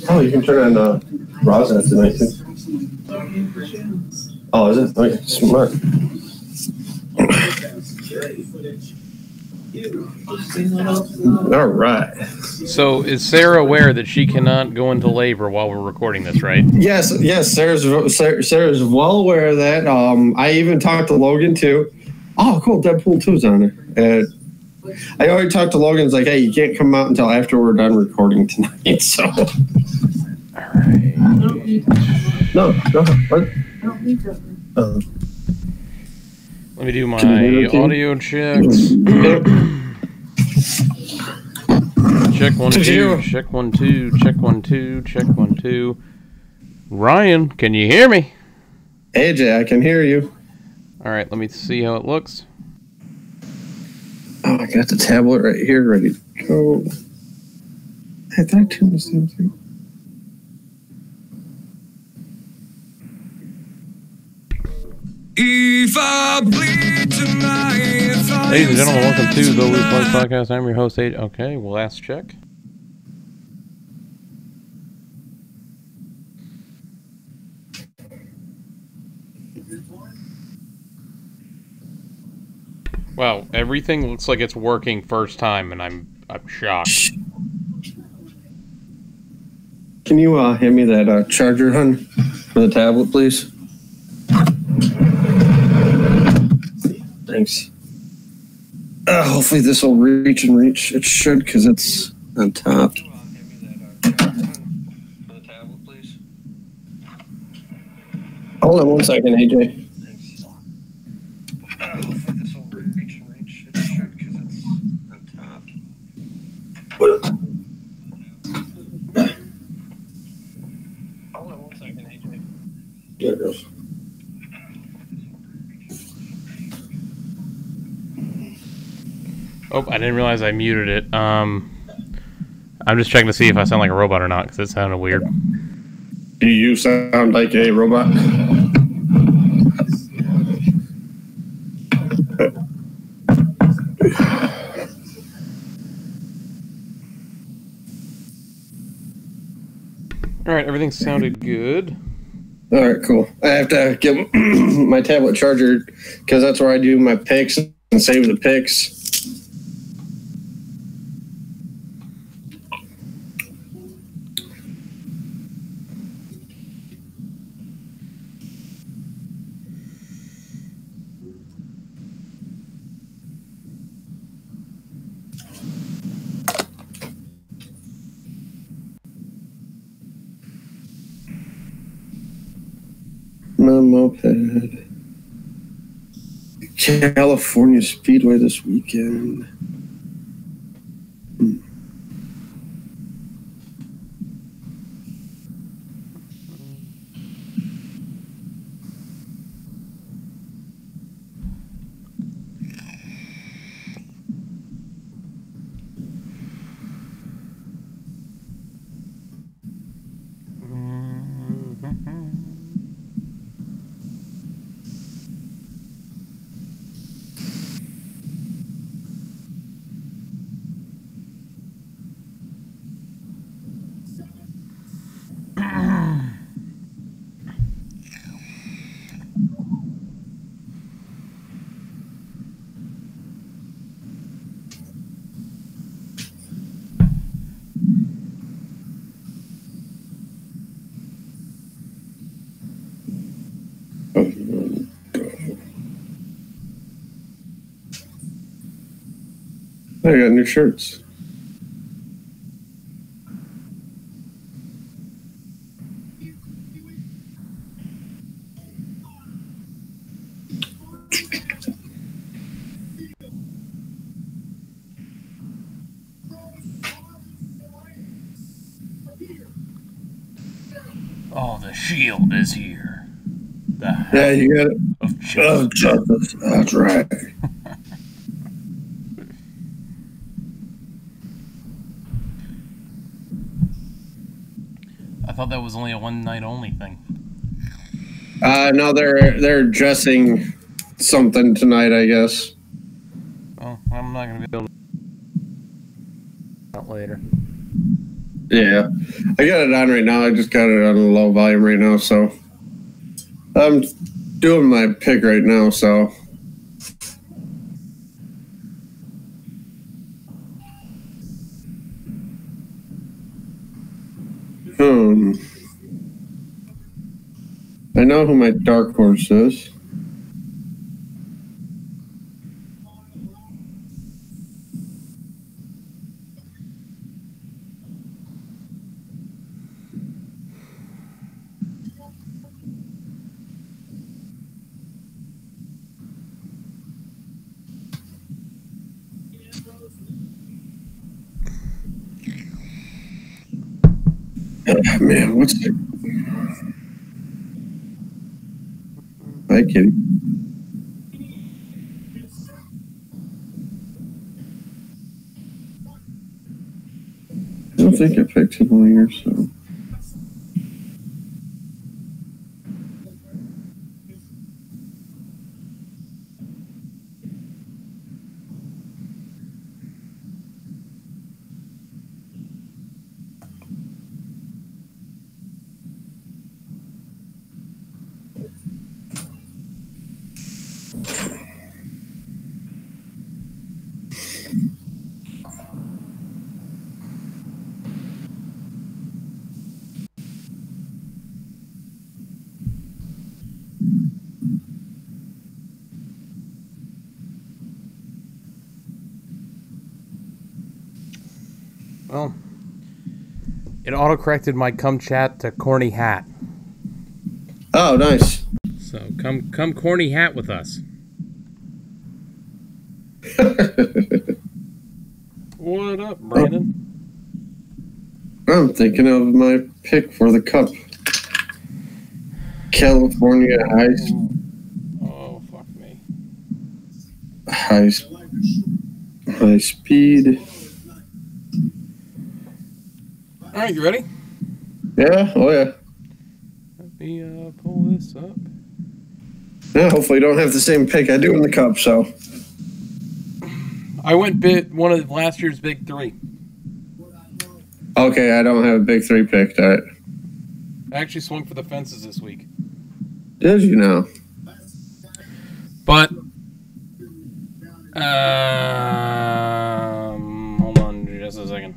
Oh, you can turn on Rosnet tonight too. Oh, is it? Okay, smart. All right. So is Sarah aware that she cannot go into labor while we're recording this, right? Yes. Sarah's well aware of that. I even talked to Logan too. Oh, cool. Deadpool 2's on there. I already talked to Logan. It's like, hey, you can't come out until after we're done recording tonight. So. All right. No. What? Let me do my audio checks. Check 1 2. Check 1 2. Check 1 2. Check 1 2. Ryan, can you hear me? AJ, I can hear you. All right, let me see how it looks. Oh, I got the tablet right here, ready to go. I thought I tuned this thing too. If I bleed tonight, ladies and gentlemen, welcome to the Luke Life Podcast. I'm your host, AJ. Okay, well, last check. Wow, everything looks like it's working first time, and I'm shocked. Can you hand me that charger, hun, for the tablet, please? Thanks. Hopefully this will reach and reach. It should, because it's on top. Hold on 1 second, AJ. Hopefully this will reach and reach. It should, because it's on top. Hold on 1 second, AJ. There it goes. Oh, I didn't realize I muted it. I'm just checking to see if I sound like a robot or not, because it sounded weird. Do you sound like a robot? All right, everything sounded good. All right, cool. I have to get my tablet charger, because that's where I do my pics and save the pics. My moped. California Speedway this weekend. I got new shirts. Oh, the shield is here. Yeah, you got it. Of justice. That's right. I thought that was only a one night only thing. No, they're dressing something tonight, I guess. Oh, I'm not gonna be able to out later. Yeah, I got it on right now. I just got it on a low volume right now, so I'm doing my pick right now. So I know who my dark horse is. Man, what's it? Hi, kitty. I don't think I picked him all year, so. Well, it auto-corrected my come chat to corny hat. Oh, nice. So come corny hat with us. What up, Brandon? I'm thinking of my pick for the cup. California Oh, fuck me. high speed. All right, you ready? Yeah, oh yeah. Let me pull this up. Yeah, hopefully you don't have the same pick I do in the cup, so. I went one of last year's big three. Okay, I don't have a big three picked. All right. I actually swung for the fences this week. Did you know? But, hold on just a second.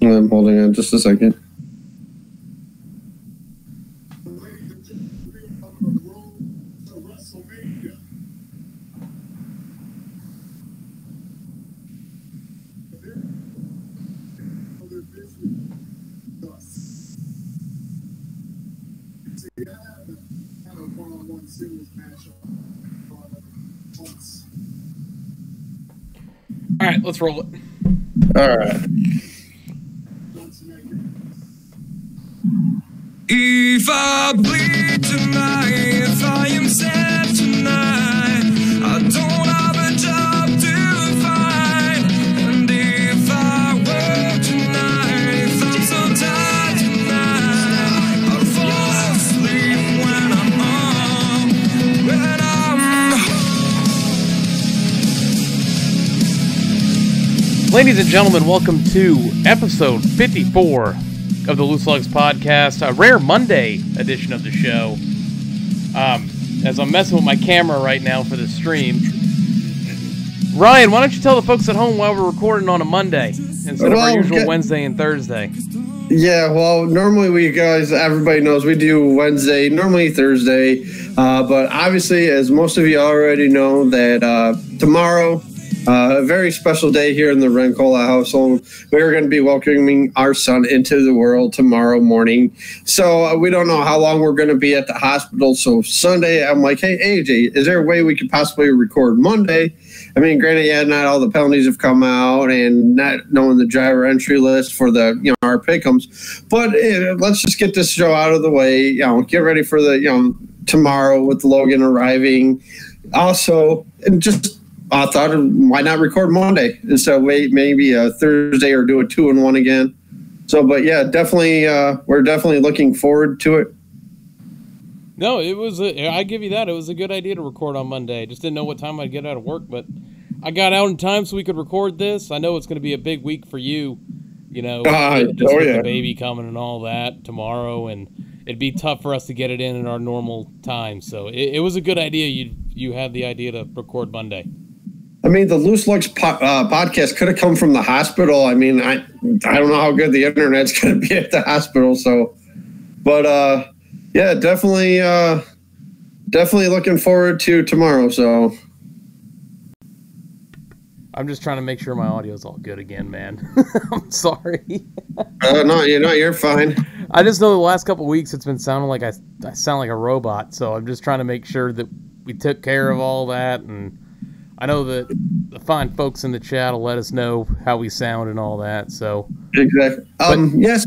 I'm holding on just a second. All right, let's roll it. All right. If I bleed tonight, if I am sad tonight, I don't have a job to find. And if I work tonight, if I'm so tired tonight, I'll fall asleep when I'm home. When I'm Ladies and gentlemen, welcome to episode 54 of the Loose Lugs podcast, a rare Monday edition of the show. As I'm messing with my camera right now for the stream, Ryan, why don't you tell the folks at home why we're recording on a Monday instead of our usual Wednesday and Thursday? Yeah, well, normally we guys, everybody knows we do Wednesday, normally Thursday, but obviously, as most of you already know, that tomorrow, a very special day here in the Rencola household. We're going to be welcoming our son into the world tomorrow morning. So we don't know how long we're going to be at the hospital. So Sunday, I'm like, hey, AJ, is there a way we could possibly record Monday? I mean, granted, yeah, not all the penalties have come out and not knowing the driver entry list for the, our pick'ems. But let's just get this show out of the way. Get ready for the, tomorrow with Logan arriving. Also, and just I thought, why not record Monday instead of wait maybe a Thursday or do a 2-1 again? So, but yeah, definitely, we're definitely looking forward to it. No, it was. I give you that. It was a good idea to record on Monday. I just didn't know what time I'd get out of work, but I got out in time so we could record this. I know it's going to be a big week for you You know, Oh, just with yeah. the baby coming and all that tomorrow, and it'd be tough for us to get it in our normal time. So it was a good idea. You had the idea to record Monday. I mean, the Loose Lugs podcast could have come from the hospital. I mean, I don't know how good the internet's going to be at the hospital. So, but yeah, definitely looking forward to tomorrow. So, I'm just trying to make sure my audio's all good again, man. I'm sorry. no, you're fine. I just know the last couple of weeks it's been sounding like I sound like a robot. So I'm just trying to make sure that we took care of all that, and I know that the fine folks in the chat will let us know how we sound and all that. So exactly. Yes.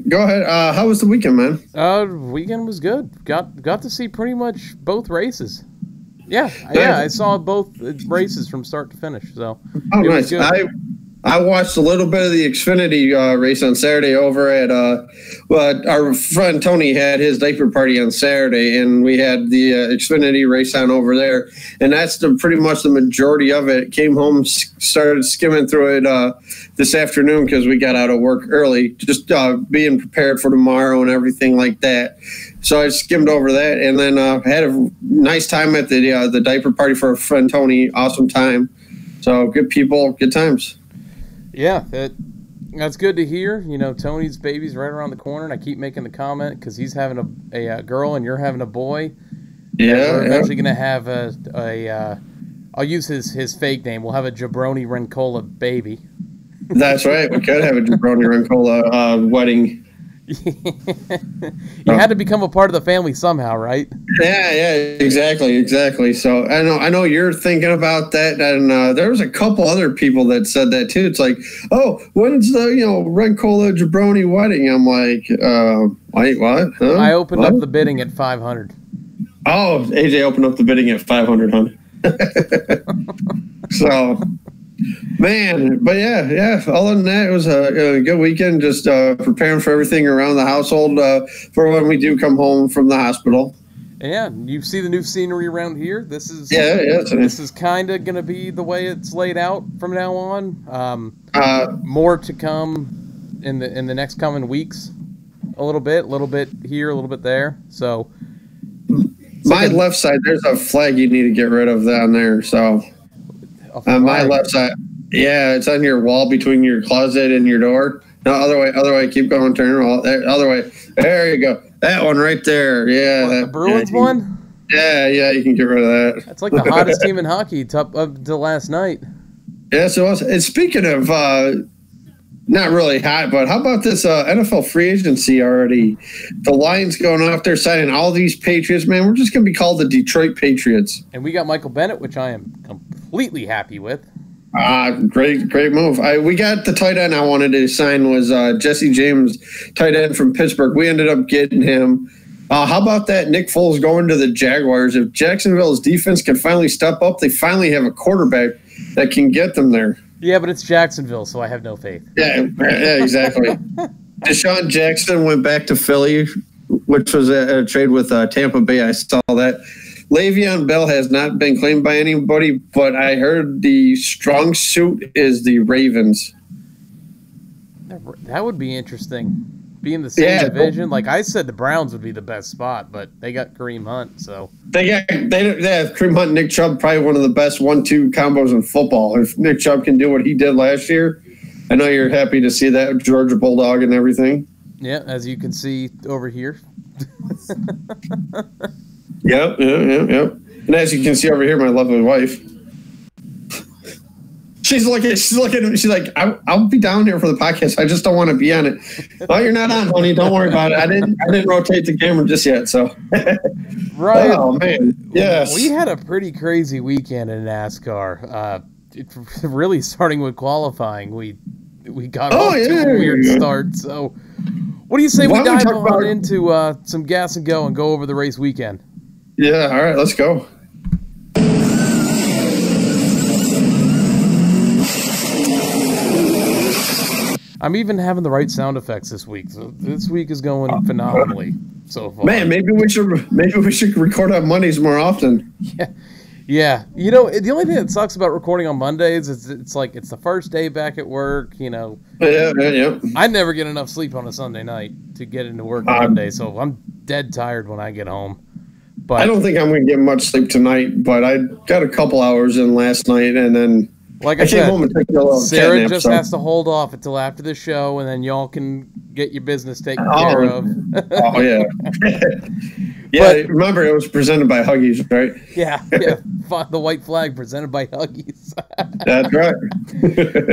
Go ahead. How was the weekend, man? Weekend was good. Got to see pretty much both races. Yeah. I saw both races from start to finish. So oh, nice. I watched a little bit of the Xfinity race on Saturday over at our friend Tony had his diaper party on Saturday, and we had the Xfinity race on over there, and that's pretty much the majority of it. Came home, started skimming through it this afternoon because we got out of work early, just being prepared for tomorrow and everything like that. So I skimmed over that, and then had a nice time at the diaper party for our friend Tony. Awesome time. So good people, good times. Yeah, that's good to hear. You know, Tony's baby's right around the corner, and I keep making the comment because he's having a girl and you're having a boy. Yeah, we're eventually going to have I'll use his fake name. We'll have a Jabroni Rencola baby. That's right. We could have a Jabroni Rencola wedding. You had to become a part of the family somehow, right? Yeah, exactly. So I know you're thinking about that, and there was a couple other people that said that too. It's like, oh, when's the Rencola Jabroni wedding? I'm like, wait, what? Huh? I opened up the bidding at 500. Oh, AJ opened up the bidding at 500, huh? So. Man, but yeah. Other than that, it was a good weekend. Just preparing for everything around the household for when we do come home from the hospital. Yeah, you see the new scenery around here. This is This is kind of going to be the way it's laid out from now on. More to come in the next coming weeks. A little bit here, a little bit there. So my left side, there's a flag you need to get rid of down there. So. On my left side. Yeah, it's on your wall between your closet and your door. No, other way. Keep going. Turn other way. There you go. That one right there. Yeah. The Bruins one? Yeah, you can get rid of that. That's like the hottest team in hockey up to last night. Yes, it was. And speaking of not really hot, but how about this NFL free agency already? The Lions going off there signing all these Patriots. Man, we're just going to be called the Detroit Patriots. And we got Michael Bennett, which I am completely happy with. Great move. We got the tight end I wanted to sign was Jesse James, tight end from Pittsburgh. We ended up getting him. How about that Nick Foles going to the Jaguars? If Jacksonville's defense can finally step up, they finally have a quarterback that can get them there. Yeah, but it's Jacksonville, so I have no faith. Yeah, exactly. Deshaun Jackson went back to Philly, which was a trade with Tampa Bay. I saw that. Le'Veon Bell has not been claimed by anybody, but I heard the strong suit is the Ravens. That would be interesting. Be in the same division. Like I said, the Browns would be the best spot, but they got Kareem Hunt, so they have Kareem Hunt and Nick Chubb, probably one of the best 1-2 combos in football. If Nick Chubb can do what he did last year, I know you're happy to see that Georgia Bulldog and everything. Yeah, as you can see over here. Yep. And as you can see over here, my lovely wife. She's looking at me. She's like, I'll be down here for the podcast. I just don't want to be on it. Oh, you're not on, honey. Don't worry about it. I didn't rotate the camera just yet. So, right. Oh man, yes. We had a pretty crazy weekend in NASCAR. Really starting with qualifying, we got off to a weird start. So, what do you say we dive on into some gas and go over the race weekend? Yeah. All right. Let's go. I'm even having the right sound effects this week. So this week is going phenomenally so far. Man, maybe we should record on Mondays more often. Yeah, the only thing that sucks about recording on Mondays is it's like it's the first day back at work. Yeah. I never get enough sleep on a Sunday night to get into work on Monday, so I'm dead tired when I get home. But I don't think I'm going to get much sleep tonight, but I got a couple hours in last night, and then like I came said, home and took a little Sarah cat nap, just so. has to hold off until after the show, and then y'all can get your business taken care of. Oh yeah. Yeah, remember it was presented by Huggies, right? Yeah. The white flag presented by Huggies. That's right.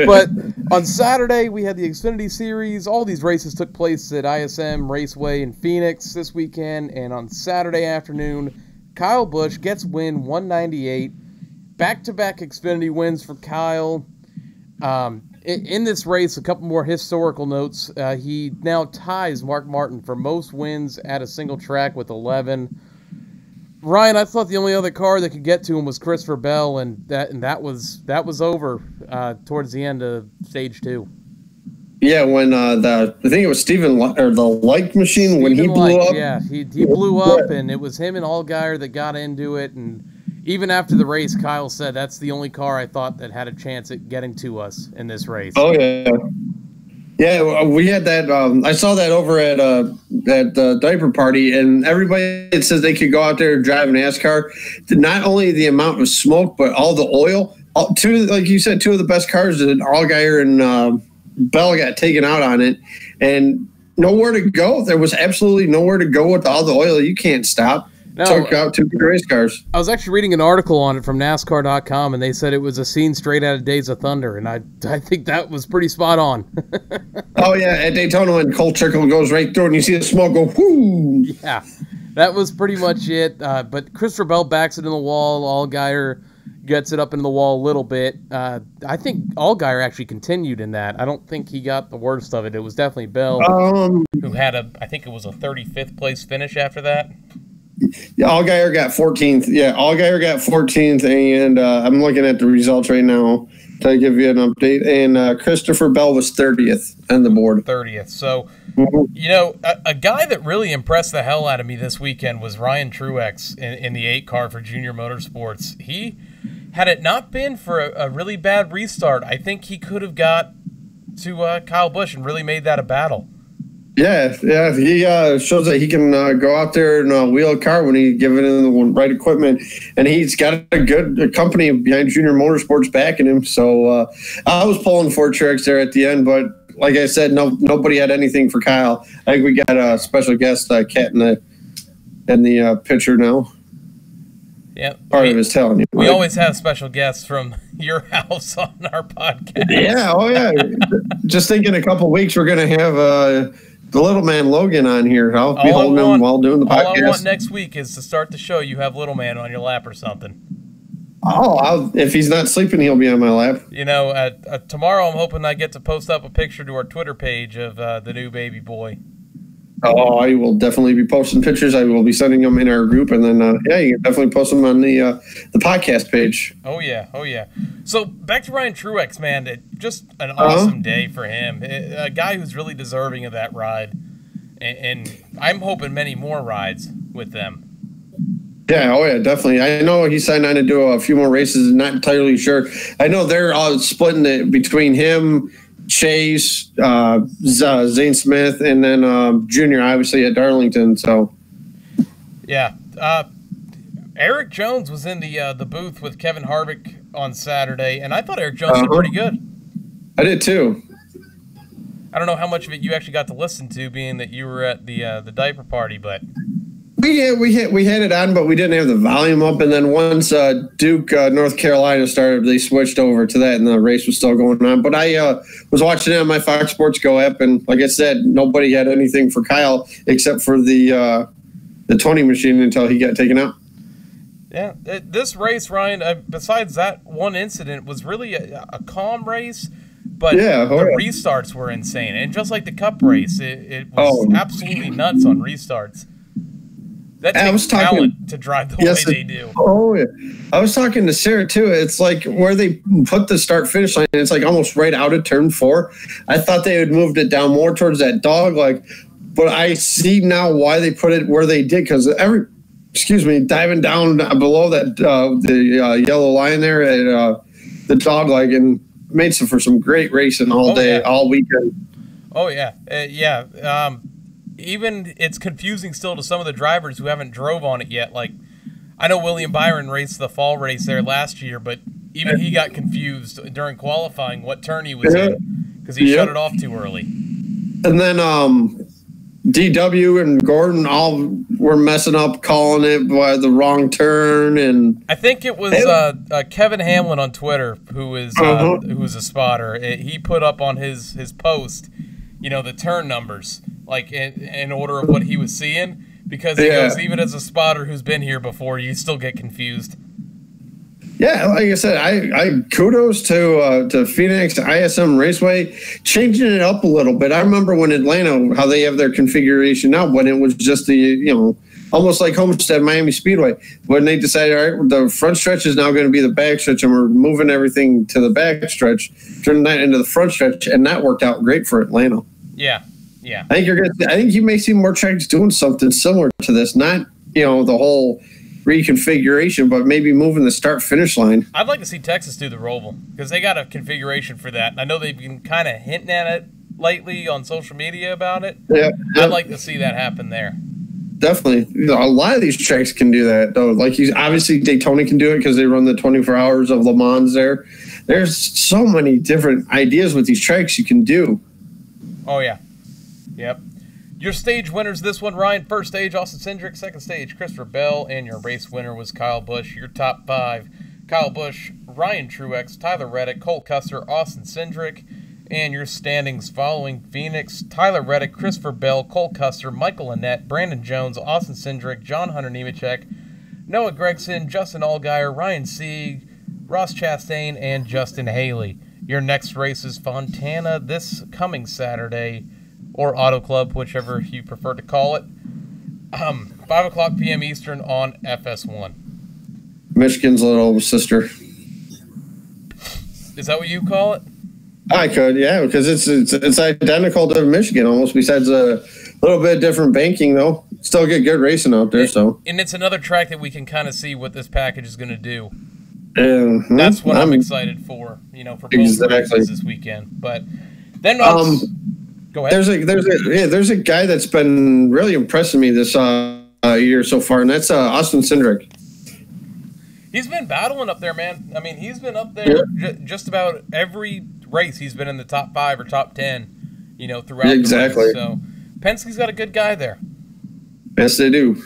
But on Saturday, we had the Xfinity Series. All these races took place at ISM Raceway in Phoenix this weekend. And on Saturday afternoon, Kyle Busch gets win 198. Back-to-back Xfinity wins for Kyle. In this race, a couple more historical notes. He now ties Mark Martin for most wins at a single track with 11. Ryan, I thought the only other car that could get to him was Christopher Bell, and that was over towards the end of stage 2. Yeah, when I think it was Stephen or the Light machine when he blew up. Yeah, he blew up, and it was him and Allgaier that got into it. And even after the race, Kyle said that's the only car I thought that had a chance at getting to us in this race. Oh yeah. Yeah, we had that. I saw that over at the diaper party, and everybody that says they could go out there and drive an NASCAR, not only the amount of smoke, but all the oil. Like you said, two of the best cars, and Allgaier and Bell got taken out on it, and nowhere to go. There was absolutely nowhere to go with all the oil. You can't stop. No, took out two good race cars. I was actually reading an article on it from NASCAR.com, and they said it was a scene straight out of Days of Thunder, and I think that was pretty spot on. Oh, yeah, at Daytona when Cole Trickle goes right through and you see the smoke go, whoo! Yeah, that was pretty much it. But Christopher Bell backs it in the wall. Allgaier gets it up into the wall a little bit. I think Allgaier actually continued in that. I don't think he got the worst of it. It was definitely Bell who had I think it was a 35th place finish after that. Yeah, Allgaier got 14th. Yeah, Allgaier got 14th, and I'm looking at the results right now to give you an update. And Christopher Bell was 30th on the board. 30th. So, a guy that really impressed the hell out of me this weekend was Ryan Truex in the 8 car for Junior Motorsports. He, had it not been for a really bad restart, I think he could have got to Kyle Busch and really made that a battle. Yeah, he shows that he can go out there and wheel a car when he given him the right equipment, and he's got a good company behind Junior Motorsports backing him. So I was pulling for Truex there at the end, but like I said, nobody had anything for Kyle. I think we got a special guest, Cat, in the picture now. Yeah, part of his talent. We always have special guests from your house on our podcast. Yeah, oh yeah. Just think in a couple of weeks we're going to have the little man Logan on here. I'll be holding him while doing the podcast. All I want next week is to start the show. You have little man on your lap or something. Oh, if he's not sleeping, he'll be on my lap. Tomorrow I'm hoping I get to post up a picture to our Twitter page of the new baby boy. Oh, I will definitely be posting pictures. I will be sending them in our group, and then you can definitely post them on the podcast page. Oh yeah. So back to Ryan Truex, man. Just an awesome day for him. A guy who's really deserving of that ride, and I'm hoping many more rides with them. Yeah, oh yeah, definitely. I know he signed on to do a few more races. Not entirely sure. I know they're all splitting it between him, Chase, Zane Smith, and then Junior, obviously, at Darlington. So, yeah. Eric Jones was in the booth with Kevin Harvick on Saturday, and I thought Eric Jones did pretty good. I did too. I don't know how much of it you actually got to listen to, being that you were at the diaper party, but we had it on, but we didn't have the volume up. And then once Duke, North Carolina started, they switched over to that, and the race was still going on. But I was watching it on my Fox Sports Go app, and like I said, nobody had anything for Kyle except for the 20 machine until he got taken out. Yeah, this race, Ryan, besides that one incident, was really a calm race. But the restarts were insane. And just like the Cup race, it was absolutely nuts on restarts. That takes talent to drive the way they do. Oh, yeah. I was talking to Sarah, too. It's like where they put the start-finish line, it's like almost right out of turn 4. I thought they had moved it down more towards that dog. But I see now why they put it where they did, because excuse me, diving down below that the yellow line there at the dog leg and made for some great racing all day, all weekend. Oh yeah, even it's confusing still to some of the drivers who haven't drove on it yet. Like, I know William Byron raced the fall race there last year, but even he got confused during qualifying what turn he was in because he shut it off too early. And then DW and Gordon all were messing up, calling it by the wrong turn, and I think it was Kevin Hamlin on Twitter who was a spotter. He put up on his post, the turn numbers like in order of what he was seeing, because he goes, even as a spotter who's been here before, you still get confused. Yeah, like I said, I kudos to Phoenix ISM Raceway changing it up a little bit. I remember when Atlanta, how they have their configuration now, when it was just the almost like Homestead Miami Speedway, when they decided, all right, the front stretch is now going to be the back stretch, and we're moving everything to the back stretch, turning that into the front stretch, and that worked out great for Atlanta. Yeah. I think you may see more tracks doing something similar to this, not the whole reconfiguration, but maybe moving the start-finish line. I'd like to see Texas do the Roval because they got a configuration for that. And I know they've been kind of hinting at it lately on social media about it. Yeah. I'd like to see that happen there. Definitely. A lot of these tracks can do that, though. Like, obviously Daytona can do it because they run the 24 hours of Le Mans there. There's so many different ideas with these tracks you can do. Oh, yeah. Yep. Your stage winners this one, Ryan. First stage, Austin Cindric. Second stage, Christopher Bell. And your race winner was Kyle Busch. Your top five, Kyle Busch, Ryan Truex, Tyler Reddick, Cole Custer, Austin Cindric. And your standings following Phoenix, Tyler Reddick, Christopher Bell, Cole Custer, Michael Annett, Brandon Jones, Austin Cindric, John Hunter Nemechek, Noah Gragson, Justin Allgaier, Ryan Sieg, Ross Chastain, and Justin Haley. Your next race is Fontana this coming Saturday, or Auto Club, whichever you prefer to call it. 5 o'clock p.m. Eastern on FS1. Michigan's little sister. Is that what you call it? I could, yeah, because it's identical to Michigan almost, besides a little bit different banking, though. Still get good racing out there, so. And it's another track that we can kind of see what this package is going to do. That's what I'm excited for, for both races this weekend. But then go ahead. There's a guy that's been really impressing me this year so far, and that's Austin Cindric. He's been battling up there, man. I mean, he's been up there just about every race. He's been in the top 5 or top 10, throughout the race. So Penske's got a good guy there. Yes, they do.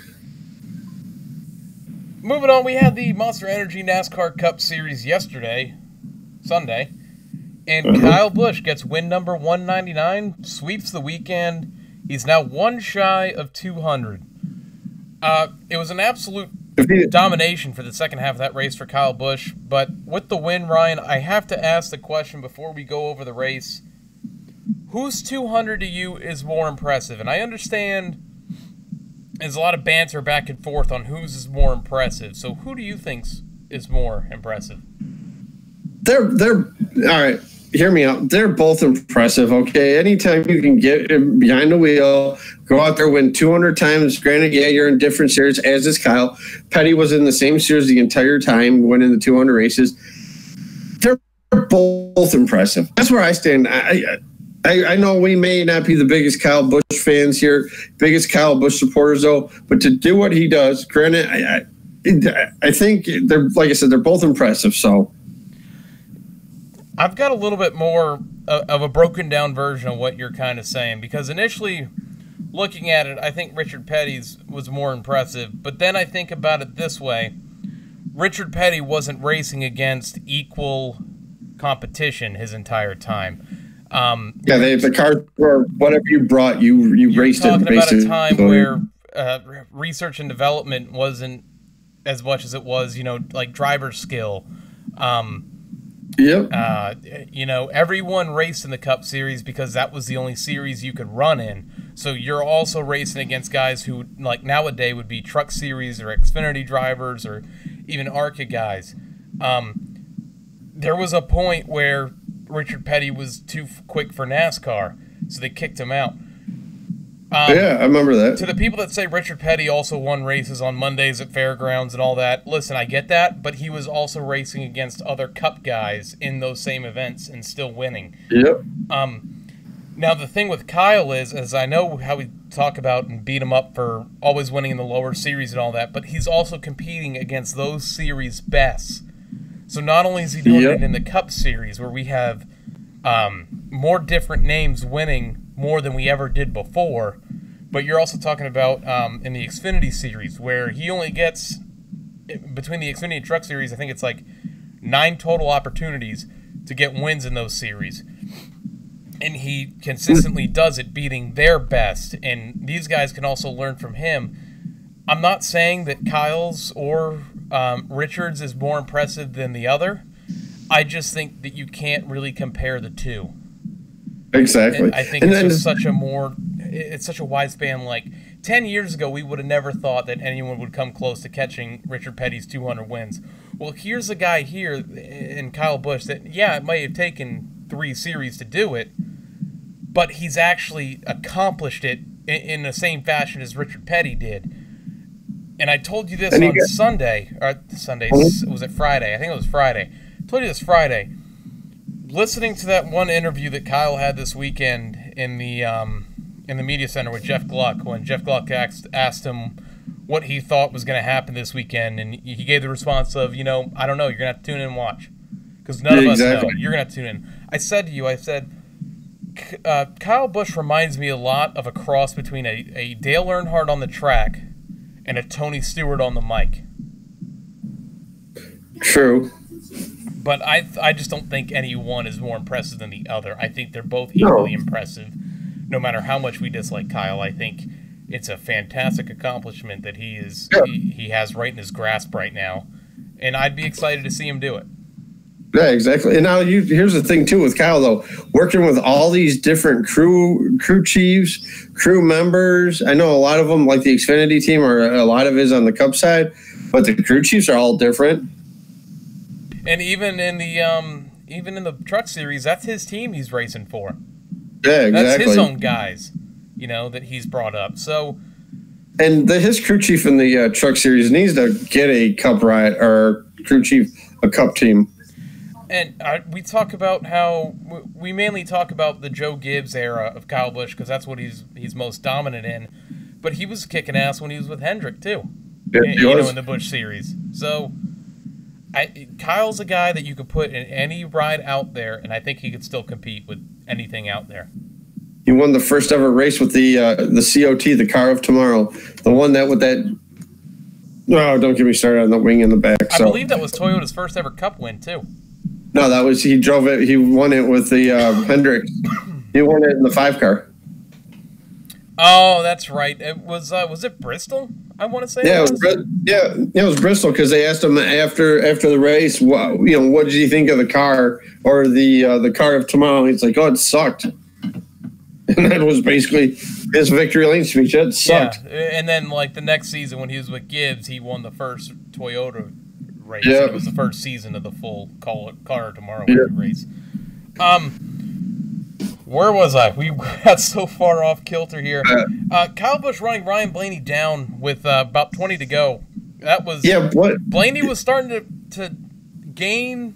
Moving on, we had the Monster Energy NASCAR Cup Series Sunday. And Kyle Busch gets win number 199, sweeps the weekend. He's now one shy of 200. It was an absolute domination for the second half of that race for Kyle Busch. But with the win, Ryan, I have to ask the question before we go over the race. Whose 200 to you is more impressive? And I understand there's a lot of banter back and forth on whose is more impressive. So who do you think is more impressive? They're all right. Hear me out. They're both impressive, okay? Anytime you can get behind the wheel, go out there, win 200 times. Granted, yeah, you're in different series, as is Kyle. Petty was in the same series the entire time, winning the 200 races. They're both impressive. That's where I stand. I know we may not be the biggest Kyle Busch fans here, biggest Kyle Busch supporters, though, but to do what he does, granted, I think they're, like I said, they're both impressive, so. I've got a little bit more of a broken down version of what you're kind of saying, because initially looking at it, I think Richard Petty's was more impressive, but then I think about it this way. Richard Petty wasn't racing against equal competition his entire time. The cars were whatever you brought, you raced it. You're talking about a time where research and development wasn't as much as it was, like driver skill. Yep. Everyone raced in the Cup Series because that was the only series you could run in. So you're also racing against guys who, like nowadays, would be Truck Series or Xfinity drivers or even ARCA guys. There was a point where Richard Petty was too quick for NASCAR, so they kicked him out. Yeah, I remember that. To the people that say Richard Petty also won races on Mondays at fairgrounds and all that, listen, I get that, but he was also racing against other Cup guys in those same events and still winning. Yep. Now, the thing with Kyle is I know how we talk about and beat him up for always winning in the lower series and all that, but he's also competing against those series best. So not only is he doing it in the Cup Series, where we have more different names winning more than we ever did before, but you're also talking about in the Xfinity Series, where he only gets, between the Xfinity and Truck Series, I think it's like 9 total opportunities to get wins in those series. And he consistently does it, beating their best, and these guys can also learn from him. I'm not saying that Kyle's or Richard's is more impressive than the other. I just think that you can't really compare the two. Exactly. And I think it's such a wide span. Like 10 years ago, we would have never thought that anyone would come close to catching Richard Petty's 200 wins. Well, here's a guy here in Kyle Busch that, yeah, it might have taken 3 series to do it, but he's actually accomplished it in the same fashion as Richard Petty did. And I told you this on Sunday. Was it Friday? I think it was Friday. I told you this Friday. Listening to that one interview that Kyle had this weekend in the media center with Jeff Gluck, when Jeff Gluck asked him what he thought was going to happen this weekend, and he gave the response of, I don't know, you're going to have to tune in and watch. Because none of us know. You're going to have to tune in. I said to you, Kyle Busch reminds me a lot of a cross between a Dale Earnhardt on the track and a Tony Stewart on the mic. True. But I just don't think any one is more impressive than the other. I think they're both equally impressive, no matter how much we dislike Kyle. I think it's a fantastic accomplishment that he has right in his grasp right now, and I'd be excited to see him do it. Yeah, exactly. And now here's the thing too with Kyle though, working with all these different crew chiefs, crew members. I know a lot of them, like the Xfinity team, or a lot of it is on the Cup side, but the crew chiefs are all different. And even in the Truck Series, that's his team he's racing for. Yeah, exactly. That's his own guys, that he's brought up. So, and his crew chief in the Truck Series needs to get a Cup ride, or crew chief, a Cup team. And we talk about how we mainly talk about the Joe Gibbs era of Kyle Busch because that's what he's most dominant in. But he was kicking ass when he was with Hendrick too, in the Busch Series. So Kyle's a guy that you could put in any ride out there, and I think he could still compete with anything out there. He won the first ever race with the COT, the Car of Tomorrow, the one that with that. No, don't get me started on the wing in the back. I believe that was Toyota's first ever Cup win too. No, that was he drove it. He won it with the Hendrick. He won it in the 5 car. Oh, that's right. It was it Bristol? I want to say. Yeah, it was Bristol because they asked him after the race, what did you think of the car or the Car of Tomorrow? He's like, oh, it sucked. And that was basically his victory lane speech. It sucked. Yeah, and then like the next season when he was with Gibbs, he won the first Toyota race. Yeah. It was the first season of the full Car of Tomorrow race. Where was I? We got so far off kilter here. Kyle Busch running Ryan Blaney down with about 20 to go. That was Blaney was starting to gain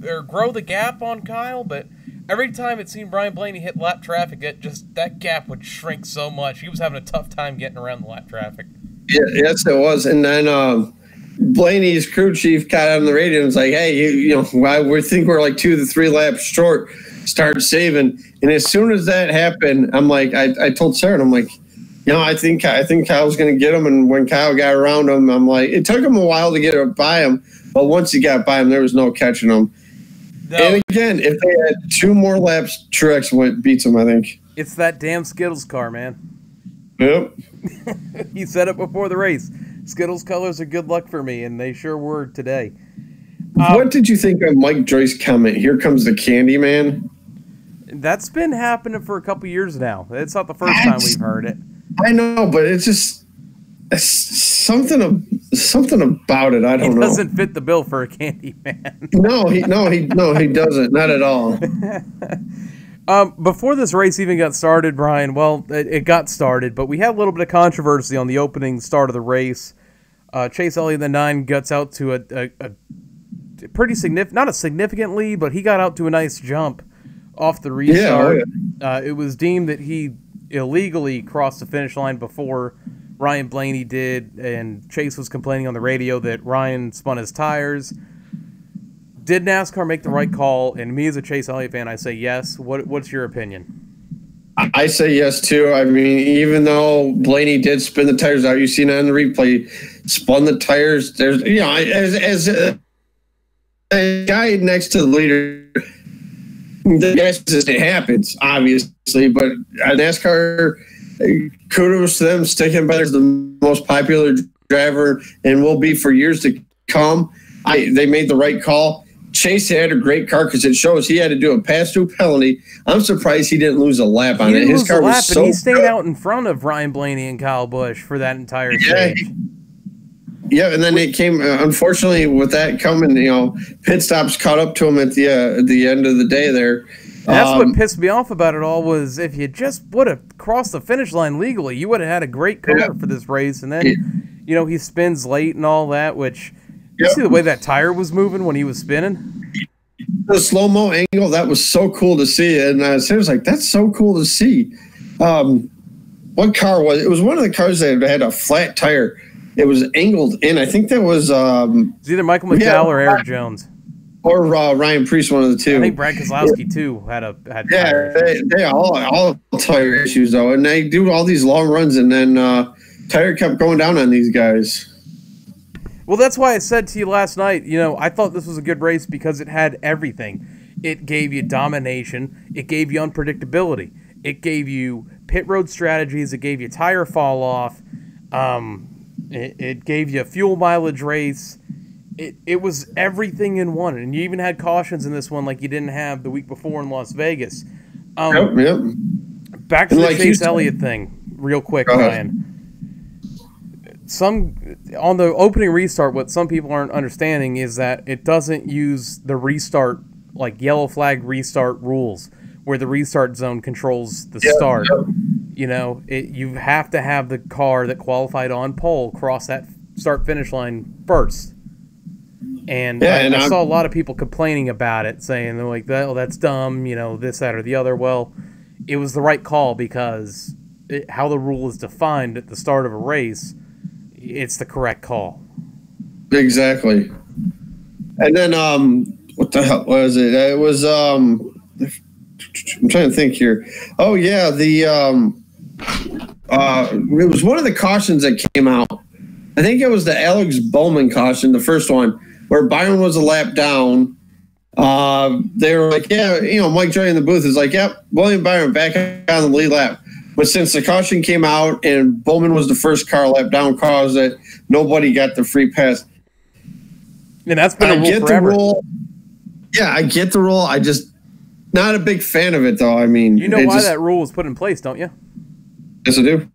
or grow the gap on Kyle, but every time it seemed Ryan Blaney hit lap traffic, that gap would shrink so much. He was having a tough time getting around the lap traffic. Yeah, yes, it was. And then Blaney's crew chief got on the radio and was like, "Hey, we think we're like 2 to 3 laps short. Start saving." And as soon as that happened, I'm like, I told Sarah, and I'm like, I think Kyle's going to get him. And when Kyle got around him, I'm like, it took him a while to get by him, but once he got by him, there was no catching him. No. And again, if they had 2 more laps, Truex beats him, I think. It's that damn Skittles car, man. Yep. He said it before the race. Skittles colors are good luck for me, and they sure were today. What did you think of Mike Joyce's comment? Here comes the candy man. That's been happening for a couple years now. It's not the first time we've heard it. I know, but it's just something about it. I don't know. He doesn't fit the bill for a candy man. No, he doesn't. Not at all. Before this race even got started, Brian, well, it got started, but we had a little bit of controversy on the opening start of the race. Chase Elliott, the 9, guts out to a pretty significant, not a significant lead, but he got out to a nice jump off the restart. It was deemed that he illegally crossed the finish line before Ryan Blaney did, and Chase was complaining on the radio that Ryan spun his tires. Did NASCAR make the right call? And me as a Chase Elliott fan, I say yes. What's your opinion? I say yes too. I mean, even though Blaney did spin the tires out, you seen it on the replay, spun the tires. There's, as a guy next to the leader, the guy says it happens, obviously, but NASCAR, kudos to them, sticking by as the most popular driver and will be for years to come. They made the right call. Chase had a great car because it shows he had to do a pass-through penalty. I'm surprised he didn't lose a lap on it. His car was so good. He stayed out in front of Ryan Blaney and Kyle Busch for that entire stage. Yeah, and then it came, unfortunately, with that coming, pit stops caught up to him at the end of the day there. That's what pissed me off about it all was if you just would have crossed the finish line legally, you would have had a great car for this race. And then, he spins late and all that, which... You see the way that tire was moving when he was spinning? The slow-mo angle, that was so cool to see. And I was like, that's so cool to see. What car was it? It was one of the cars that had a flat tire. It was angled in. I think that was... it's either Michael McDowell or Eric Jones. Or Ryan Preece, one of the two. I think Brad Keselowski, too, had tire issues. They all tire issues, though. And they do all these long runs, and then tire kept going down on these guys. Well, that's why I said to you last night, I thought this was a good race because it had everything. It gave you domination. It gave you unpredictability. It gave you pit road strategies. It gave you tire fall off. It gave you a fuel mileage race. It was everything in one. And you even had cautions in this one like you didn't have the week before in Las Vegas. Yep. Back to the Chase Elliott thing real quick, Ryan. On the opening restart, what some people aren't understanding is that it doesn't use the restart, like yellow flag restart rules, where the restart zone controls the start. You have to have the car that qualified on pole cross that start-finish line first. And I saw a lot of people complaining about it, saying they're like, "Oh, that's dumb," this, that, or the other. Well, it was the right call because how the rule is defined at the start of a race, it's the correct call. Exactly. And then what the hell was it? It was I'm trying to think here. Oh yeah, it was one of the cautions that came out. I think it was the Alex Bowman caution, the first one, where Byron was a lap down. They were like, Mike Joy in the booth is like, yep, William Byron back on the lead lap. But since the caution came out and Bowman was the first car lap down, caused that nobody got the free pass. And that's been a rule forever. The rule. Yeah, I get the rule. I just not a big fan of it, though. I mean, why that rule was put in place, don't you? Yes, I do.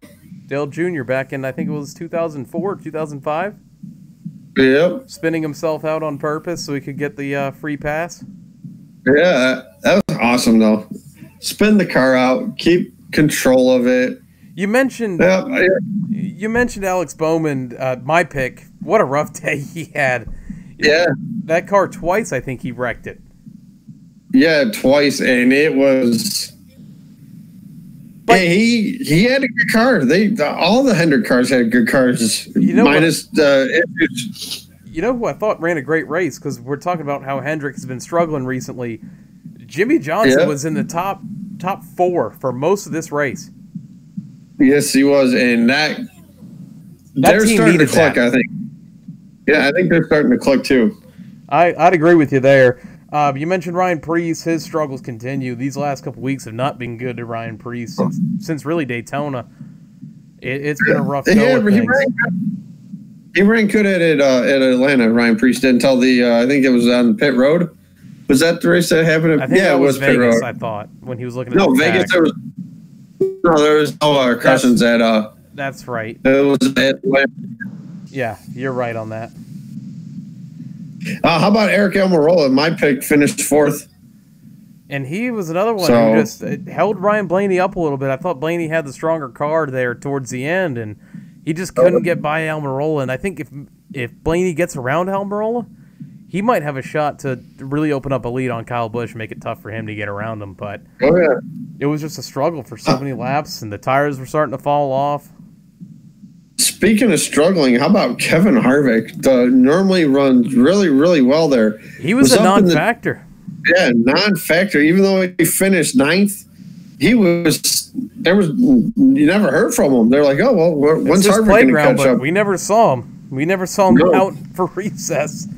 Dale Jr. back in, I think it was 2004, 2005. Yep. Spinning himself out on purpose so he could get the free pass. Yeah, that was awesome, though. Spin the car out, keep control of it. You mentioned Alex Bowman, my pick. What a rough day he had. Yeah. That car twice, I think he wrecked it. Yeah, twice, and it was... But he had a good car. All the Hendrick cars had good cars, minus the issues. You know who I thought ran a great race, because we're talking about how Hendrick has been struggling recently. Jimmy Johnson was in the top 4 for most of this race. Yes, he was, and they're starting to click, I think. Yeah, I think they're starting to click too. I'd agree with you there. You mentioned Ryan Preece. His struggles continue. These last couple weeks have not been good to Ryan Preece since really Daytona. It's been a rough go. He ran good at Atlanta. Ryan Preece did until I think it was on pit road. Was that the race that happened? I think it was Vegas. Pit road. I thought when he was looking at Vegas. There was no cautions at. That's right. It was at Atlanta. Yeah, you're right on that. How about Eric Almirola? My pick finished 4th. And he was another one who just held Ryan Blaney up a little bit. I thought Blaney had the stronger card there towards the end, and he just couldn't get by Almirola. And I think if Blaney gets around Almirola, he might have a shot to really open up a lead on Kyle Busch and make it tough for him to get around him. But it was just a struggle for so many laps, and the tires were starting to fall off. Speaking of struggling, how about Kevin Harvick? Normally runs really, really well there. He was a non-factor. Yeah, non-factor. Even though he finished 9th, you never heard from him. They're like, oh, well, when's Harvick going to catch up? We never saw him. We never saw him out for recess.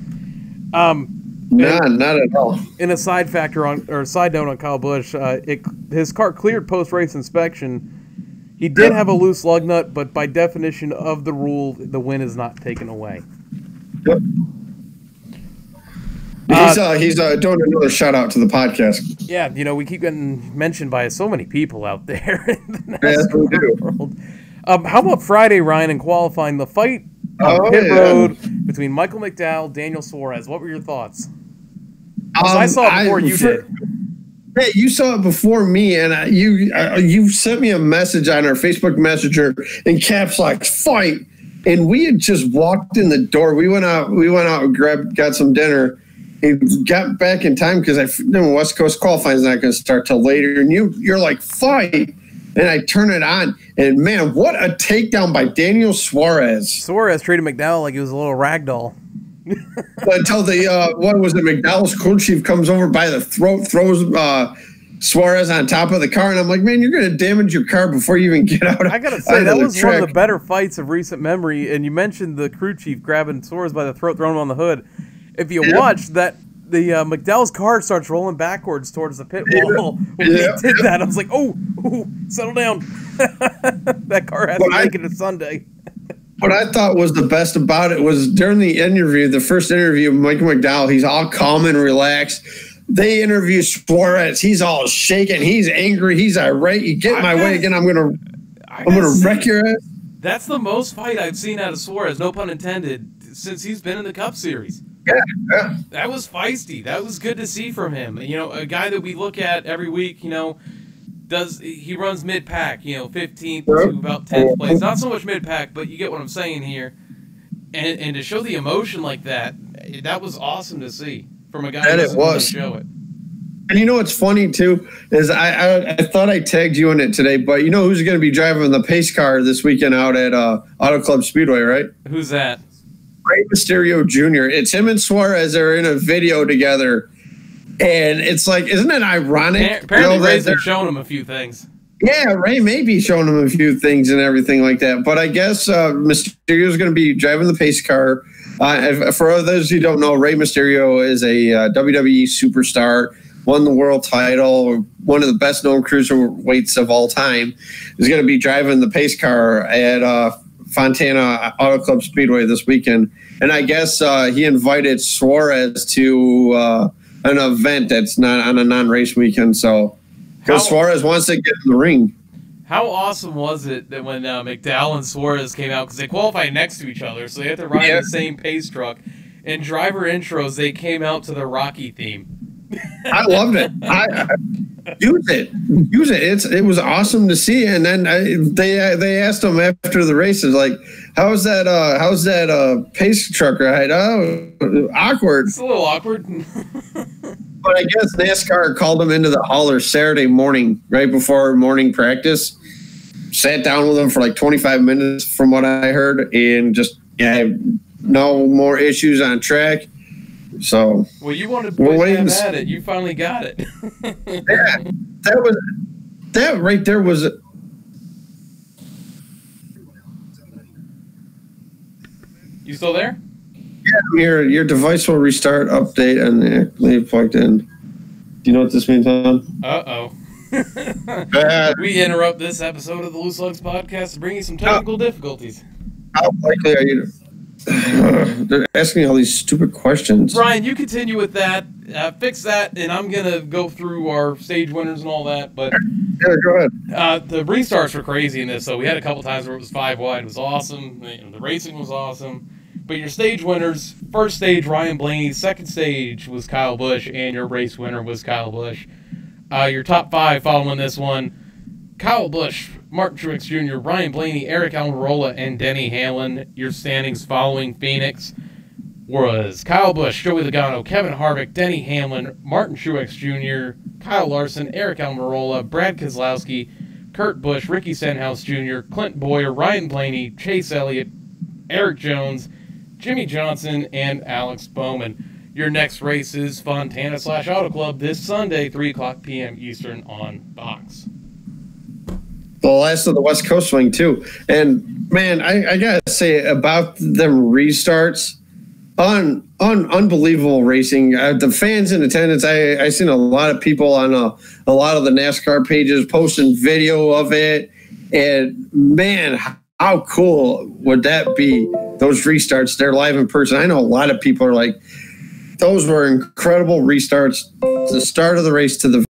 Not at all. In a side note on Kyle Busch, his car cleared post-race inspection. He did have a loose lug nut, but by definition of the rule, the win is not taken away. Yep. He's doing another shout out to the podcast. Yeah, we keep getting mentioned by so many people out there in the NASCAR world. How about Friday, Ryan, in qualifying, the fight on pit road between Michael McDowell, Daniel Suarez? What were your thoughts? I saw it before you did. Hey, you saw it before me, and you sent me a message on our Facebook Messenger in caps lock, fight, and we had just walked in the door. We went out and got some dinner. And got back in time because West Coast qualifying is not going to start till later. And you're like, fight. And I turn it on. And, man, what a takedown by Daniel Suarez. Suarez treated McDowell like he was a little rag doll. Until McDowell's crew chief comes over by the throat, throws Suarez on top of the car. And I'm like, man, you're going to damage your car before you even get out. I got to say, that was one of the better fights of recent memory. And you mentioned the crew chief grabbing Suarez by the throat, throwing him on the hood. If you watch that, the McDowell's car starts rolling backwards towards the pit wall. When he did that, I was like, oh, settle down. That car has to make it to Sunday. What I thought was the best about it was during the first interview, Michael McDowell, he's all calm and relaxed. They interview Suarez. He's all shaking. He's angry. He's irate. You get in my way again, I'm gonna wreck your ass. That's the most fight I've seen out of Suarez, no pun intended, since he's been in the Cup Series. Yeah. That was feisty. That was good to see from him. A guy that we look at every week, he runs mid-pack, 15th to about 10th place. Not so much mid-pack, but you get what I'm saying here. And to show the emotion like that was awesome to see from a guy who doesn't really show it. And what's funny, too, is I thought I tagged you in it today, but you know who's going to be driving the pace car this weekend out at Auto Club Speedway, right? Who's that? Rey Mysterio Jr. It's him and Suarez are in a video together, and it's like, isn't it ironic? Apparently, Rey's been showing him a few things. Yeah, Rey may be showing him a few things and everything like that. But I guess Mysterio is going to be driving the pace car. For those who don't know, Rey Mysterio is a WWE superstar, won the world title, one of the best known cruiserweights of all time. Is going to be driving the pace car at Fontana Auto Club Speedway this weekend. And I guess he invited Suarez to an event that's not on a non-race weekend. So, because Suarez wants to get in the ring. How awesome was it that when McDowell and Suarez came out, because they qualified next to each other, so they had to ride in the same pace truck. In driver intros, they came out to the Rocky theme. I loved it. Use it. It was awesome to see. And then they asked him after the races, like, how's that pace truck ride? Oh, awkward. It's a little awkward. But I guess NASCAR called him into the hauler Saturday morning, right before morning practice. Sat down with him for like 25 minutes, from what I heard, and just no more issues on track. So, well, you wanted to push him at it. You finally got it. that right there was. You still there? Yeah, your device will restart, update, and leave plugged in. Do you know what this means, Tom? Uh-oh. We interrupt this episode of the Loose Lugs podcast to bring you some technical difficulties. How likely are you to... They're asking all these stupid questions. Brian, you continue with that. Fix that, and I'm going to go through our stage winners and all that. But yeah, go ahead. The restarts were crazy in this. So we had a couple times where it was 5 wide. It was awesome. The racing was awesome. But your stage winners, first stage, Ryan Blaney. Second stage was Kyle Busch, and your race winner was Kyle Busch. Your top 5 following this one: Kyle Busch, Martin Truex Jr., Ryan Blaney, Eric Almirola, and Denny Hamlin. Your standings following Phoenix was Kyle Busch, Joey Logano, Kevin Harvick, Denny Hamlin, Martin Truex Jr., Kyle Larson, Eric Almirola, Brad Keselowski, Kurt Busch, Ricky Stenhouse Jr., Clint Boyer, Ryan Blaney, Chase Elliott, Eric Jones, Jimmy Johnson, and Alex Bowman. Your next race is Fontana/Auto Club this Sunday, 3 o'clock p.m. Eastern on Fox. The last of the West Coast swing, too. And, man, I got to say about them restarts, unbelievable racing. The fans in attendance, I seen a lot of people on a lot of the NASCAR pages posting video of it. And, man, how cool would that be, those restarts? They're live in person. I know a lot of people are like, those were incredible restarts. The start of the race to the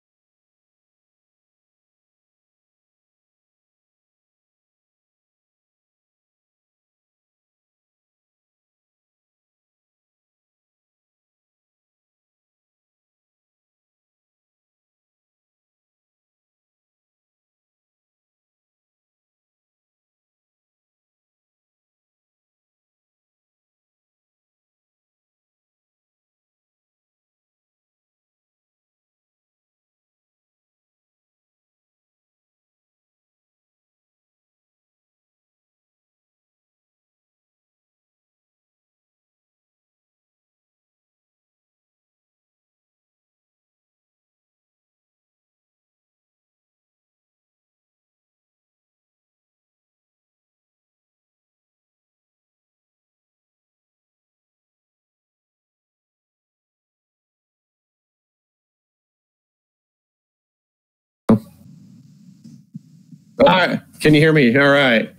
All right. Can you hear me? All right.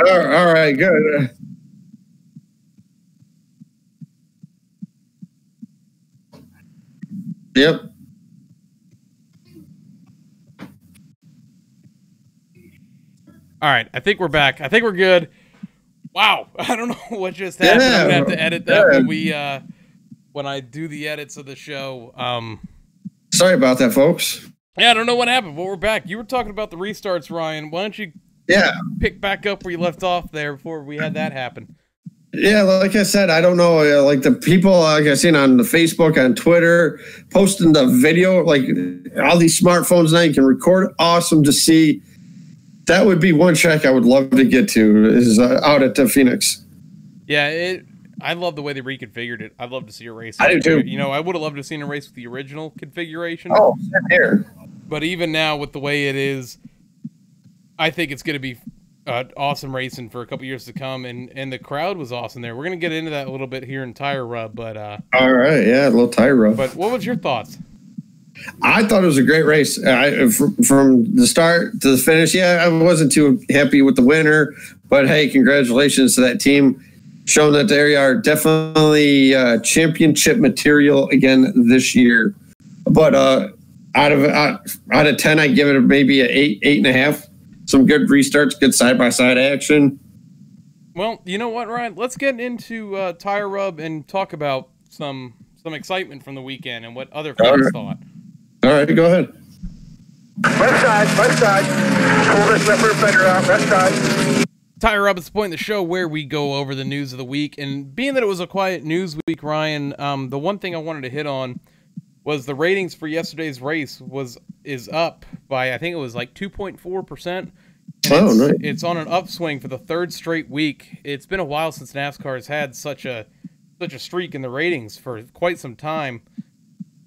All right. Good. Yep. All right, I think we're back. I think we're good. Wow, I don't know what just happened. I'm gonna have to edit that when I do the edits of the show. Sorry about that, folks. Yeah, I don't know what happened, but we're back. You were talking about the restarts, Ryan. Why don't you pick back up where you left off there before we had that happen? Yeah, like I said, I don't know. Like the people, like I've seen on the Facebook, on Twitter, posting the video, like all these smartphones now, you can record. Awesome to see. That would be one track I would love to get to, is out at the Phoenix. Yeah, I love the way they reconfigured it. I'd love to see a race. I do too. You know, I would have loved to have seen a race with the original configuration. Oh, same here. But even now, with the way it is, I think it's going to be awesome racing for a couple years to come. And the crowd was awesome there. We're going to get into that a little bit here in Tire Rub. But all right, yeah, a little Tire Rub. But what was your thoughts? I thought it was a great race. From the start to the finish, yeah, I wasn't too happy with the winner. But, hey, congratulations to that team. Showing that they are definitely championship material again this year. But out of 10, I give it maybe an 8.5. Some good restarts, good side-by-side action. Well, you know what, Ryan? Let's get into Tire Rub and talk about some excitement from the weekend and what other fans thought. All right, go ahead. Left side. Pull this lever fender out, left side. Tire Rub is the point in the show where we go over the news of the week. And being that it was a quiet news week, Ryan, the one thing I wanted to hit on was the ratings for yesterday's race is up by, I think it was like 2.4%. Oh, nice. It's on an upswing for the third straight week. It's been a while since NASCAR has had such a streak in the ratings for quite some time.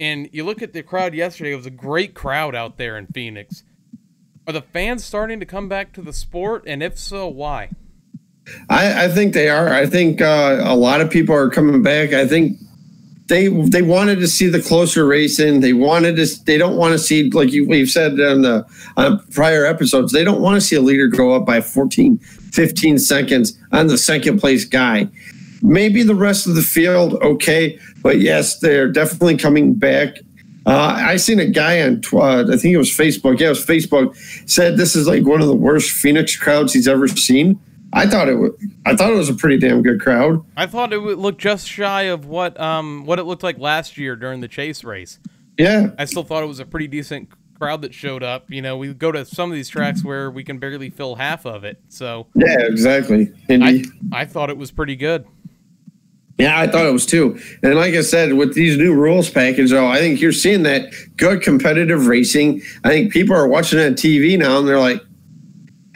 And you look at the crowd yesterday, it was a great crowd out there in Phoenix. Are the fans starting to come back to the sport? And if so, why? I think they are. I think a lot of people are coming back. I think they wanted to see the closer racing. They don't want to see, like we've said on prior episodes, they don't want to see a leader go up by 14, 15 seconds on the second place guy. Maybe the rest of the field, okay, but yes, they're definitely coming back. I seen a guy on, I think it was Facebook. Yeah, it was Facebook. Said this is like one of the worst Phoenix crowds he's ever seen. I thought it was a pretty damn good crowd. I thought it would look just shy of what it looked like last year during the Chase race. Yeah. I still thought it was a pretty decent crowd that showed up. You know, we go to some of these tracks where we can barely fill half of it. So Yeah, exactly. Indy. I thought it was pretty good. Yeah, I thought it was too. And like I said, with these new rules package, I think you're seeing that good competitive racing. I think people are watching it on TV now, and they're like,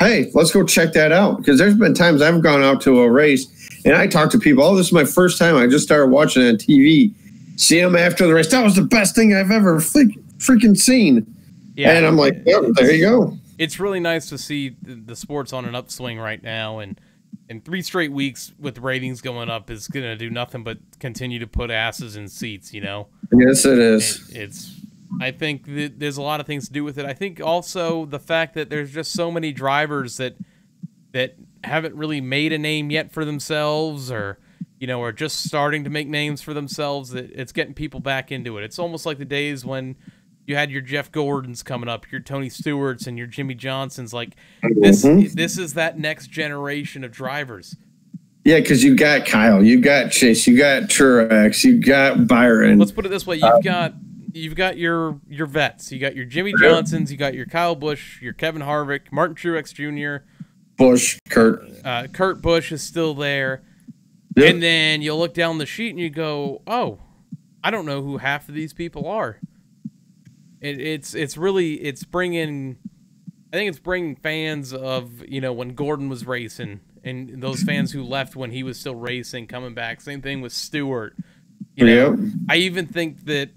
hey, let's go check that out. Because there's been times I've gone out to a race, and I talk to people, oh, this is my first time. I just started watching it on TV. See them after the race. That was the best thing I've ever freaking seen. Yeah, and I'm like, yeah, there you go. It's really nice to see the sports on an upswing right now, and 3 straight weeks with ratings going up is going to do nothing but continue to put asses in seats, you know? Yes, it is. I think that there's a lot of things to do with it. I think also the fact that there's just so many drivers that haven't really made a name yet for themselves, or, you know, are just starting to make names for themselves, that it's getting people back into it. It's almost like the days when you had your Jeff Gordons coming up, your Tony Stewarts, and your Jimmy Johnsons. Like, this is that next generation of drivers. Yeah, because you got Kyle, you got Chase, you got Truex, you got Byron. Let's put it this way: you've got your vets, you got your Jimmy Johnsons, you got your Kyle Busch, your Kevin Harvick, Martin Truex Jr., Busch, Kurt Busch is still there, and then you look down the sheet and you go, oh, I don't know who half of these people are. It's bringing fans of, you know, when Gordon was racing, and those fans who left when he was still racing coming back. Same thing with Stewart. You know, I even think that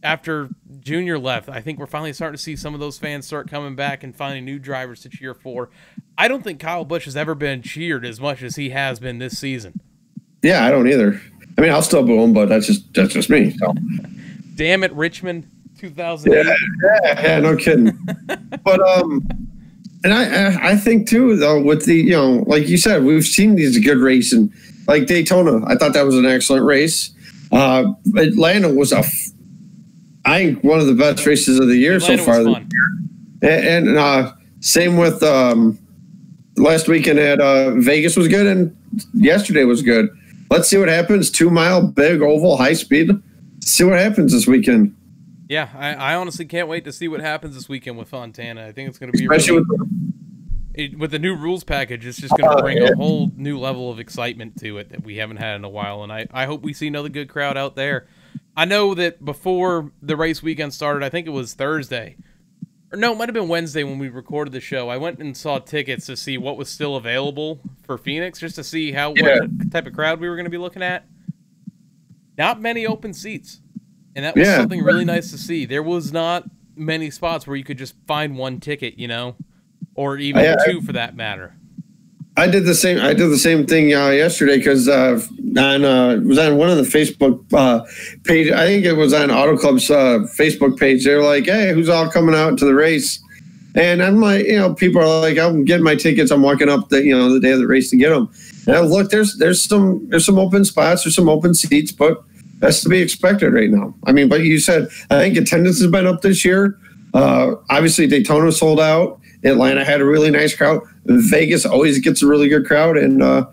after Junior left, I think we're finally starting to see some of those fans start coming back and finding new drivers to cheer for. I don't think Kyle Busch has ever been cheered as much as he has been this season. Yeah, I don't either. I mean, I'll still boo him, but that's just me. So. Damn it, Richmond. 2008. Yeah, no kidding. But and I think too, though, with the, you know, like you said, we've seen these good racing, like Daytona. I thought that was an excellent race. Atlanta was I think one of the best races of the year so far. Was fun. And same with last weekend at Vegas was good, and yesterday was good. Let's see what happens. 2 mile, big oval, high speed. See what happens this weekend. Yeah, I honestly can't wait to see what happens this weekend with Fontana. I think it's going to be really, with the new rules package, it's just going to bring a whole new level of excitement to it that we haven't had in a while, and I hope we see another good crowd out there. I know that before the race weekend started, I think it was Thursday. Or no, it might have been Wednesday when we recorded the show. I went and saw tickets to see what was still available for Phoenix, just to see what type of crowd we were going to be looking at. Not many open seats. And that was something really nice to see. There was not many spots where you could just find one ticket, you know, or even two for that matter. I did the same thing yesterday because it was on one of the Facebook page. I think it was on Auto Club's Facebook page. They're like, "Hey, who's all coming out to the race?" And I'm like, you know, people are like, "I'm getting my tickets. I'm walking up the day of the race to get them." And I look, there's some open spots, there's some open seats, but that's to be expected right now. I mean, but you said, I think attendance has been up this year. Obviously, Daytona sold out. Atlanta had a really nice crowd. Vegas always gets a really good crowd. And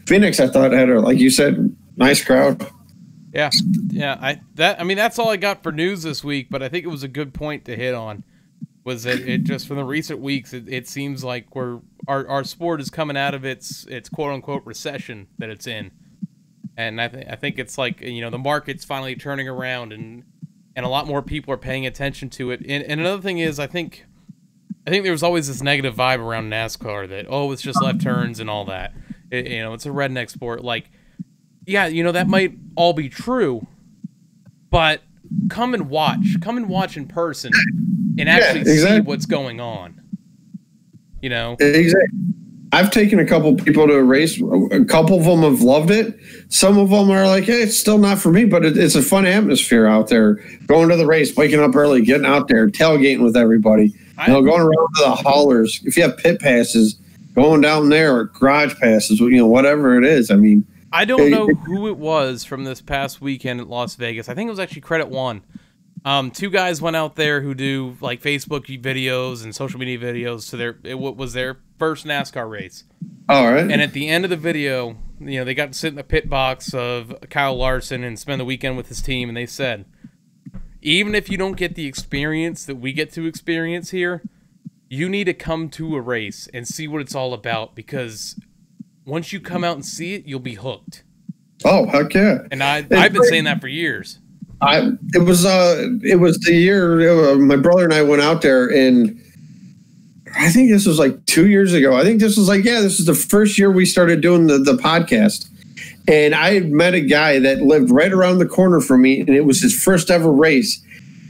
Phoenix, I thought, had like you said, nice crowd. Yeah. That's all I got for news this week, but I think it was a good point to hit on. Was that it just from the recent weeks, it seems like our sport is coming out of its quote-unquote recession that it's in. And I think it's like, you know, the market's finally turning around, and a lot more people are paying attention to it. And another thing is, I think there was always this negative vibe around NASCAR that, oh, it's just left turns and all that. It's a redneck sport. Like, yeah, you know, that might all be true, but come and watch in person and actually see what's going on. You know? Exactly. I've taken a couple people to a race. A couple of them have loved it. Some of them are like, hey, it's still not for me, but it's a fun atmosphere out there. Going to the race, waking up early, getting out there, tailgating with everybody. Going around to the haulers. If you have pit passes, going down there, or garage passes, whatever it is. I mean, I don't know who it was from this past weekend at Las Vegas. I think it was actually Credit One. 2 guys went out there who do like Facebook videos and social media videos to it was their first NASCAR race. All right. And at the end of the video, they got to sit in the pit box of Kyle Larson and spend the weekend with his team, and they said, even if you don't get the experience that we get to experience here, you need to come to a race and see what it's all about, because once you come out and see it, you'll be hooked. Oh, heck yeah. And I've been saying that for years. It was the year my brother and I went out there, and I think this was like 2 years ago. I think this was this is the first year we started doing the podcast. And I had met a guy that lived right around the corner from me, and it was his first ever race.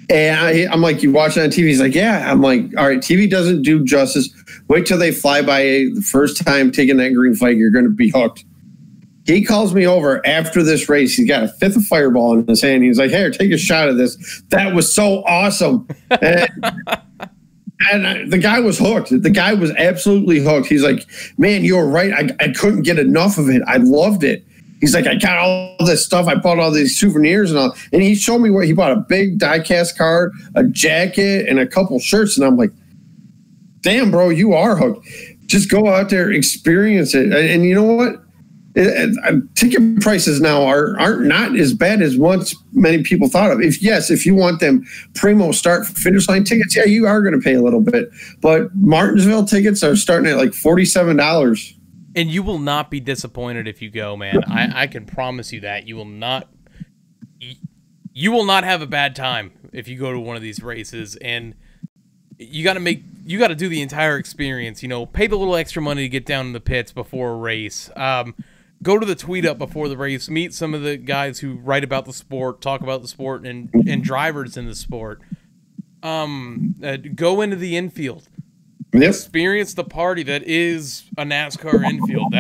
And I'm like, you watch it on TV? He's like, yeah. I'm like, all right, TV doesn't do justice. Wait till they fly by the first time taking that green flag. You're going to be hooked. He calls me over after this race. He's got a fifth of Fireball in his hand. He's like, hey, take a shot of this. That was so awesome. And the guy was hooked. The guy was absolutely hooked. He's like, man, you were right. I couldn't get enough of it. I loved it. He's like, I got all this stuff. I bought all these souvenirs and all. And he showed me what he bought: a big die-cast card, a jacket, and a couple shirts. And I'm like, damn, bro, you are hooked. Just go out there, experience it. And you know what? Ticket prices now aren't not as bad as once many people thought of. If you want them primo start finish line tickets, yeah, you are going to pay a little bit. But Martinsville tickets are starting at like $47. And you will not be disappointed if you go, man. I can promise you that. You will not have a bad time if you go to one of these races. And you got to do the entire experience. You know, pay the little extra money to get down in the pits before a race. Go to the tweet up before the race. Meet some of the guys who write about the sport, talk about the sport, and drivers in the sport. Go into the infield. Yep. Experience the party that is a NASCAR infield.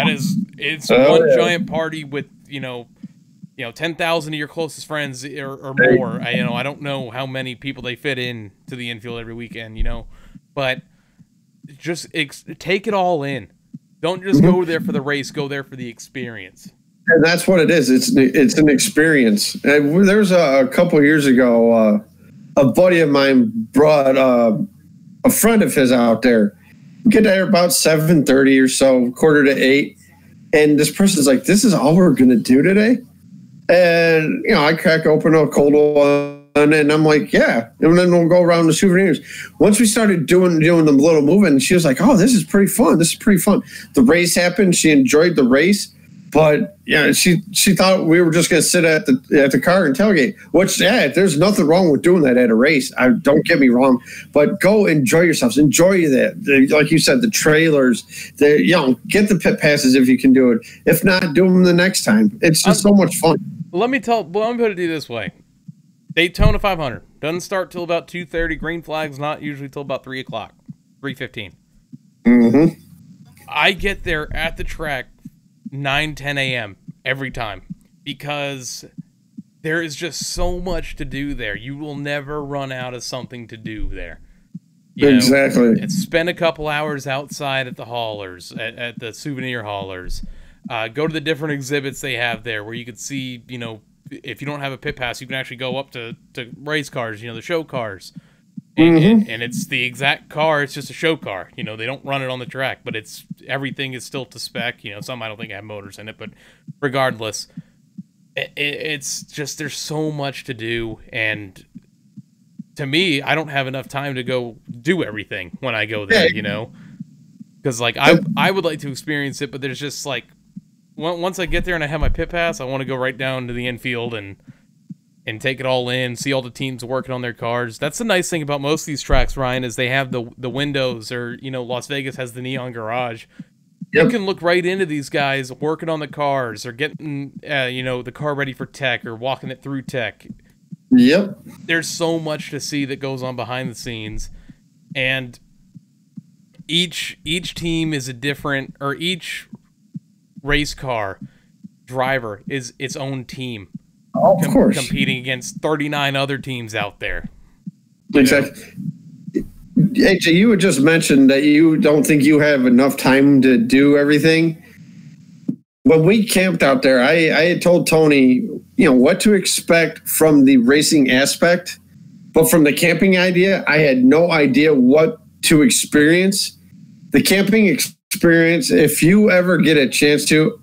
It's one giant party with 10,000 of your closest friends or more. I don't know how many people they fit in to the infield every weekend. But just take it all in. Don't just go there for the race. Go there for the experience. And that's what it is. It's an experience. And there's a couple years ago, a buddy of mine brought a friend of his out there. We get there about 7:30 or so, 7:45, and this person's like, "This is all we're gonna do today." And I crack open a cold one, and I'm like, "Yeah." And then we'll go around the souvenirs. Once we started doing the little movement, she was like, "Oh, this is pretty fun. This is pretty fun." The race happened. She enjoyed the race. But she thought we were just going to sit at the car and tailgate. Which, there's nothing wrong with doing that at a race. Don't get me wrong, but go enjoy yourselves. Enjoy that, like you said, the trailers. Get the pit passes if you can do it. If not, do them the next time. It's just so much fun. Let me put it this way: Daytona 500 doesn't start till about 2:30. Green flag's not usually till about 3:00, 3:15. Mm-hmm. I get there at the track 9-10 a.m. every time, because there is just so much to do there. You will never run out of something to do there. Exactly. Spend a couple hours outside at the haulers, at the souvenir haulers. Go to the different exhibits they have there, where you could see, if you don't have a pit pass, you can actually go up to race cars, the show cars. And it's the exact car. It's just a show car. They don't run it on the track, but everything is still to spec. Some I don't think have motors in it, but regardless, it's just there's so much to do. And to me, I don't have enough time to go do everything when I go there. Because I would like to experience it, but there's just once I get there and I have my pit pass, I want to go right down to the infield and take it all in, see all the teams working on their cars. That's the nice thing about most of these tracks, Ryan, is they have the windows, or, Las Vegas has the neon garage. Yep. You can look right into these guys working on the cars, or getting, the car ready for tech, or walking it through tech. Yep. There's so much to see that goes on behind the scenes. And each team is a different, or each race car driver is its own team. Oh, of course. Competing against 39 other teams out there. Exactly. AJ, you had just mentioned that you don't think you have enough time to do everything. When we camped out there, I had told Tony, what to expect from the racing aspect, but from the camping idea, I had no idea what to experience. The camping experience, if you ever get a chance to,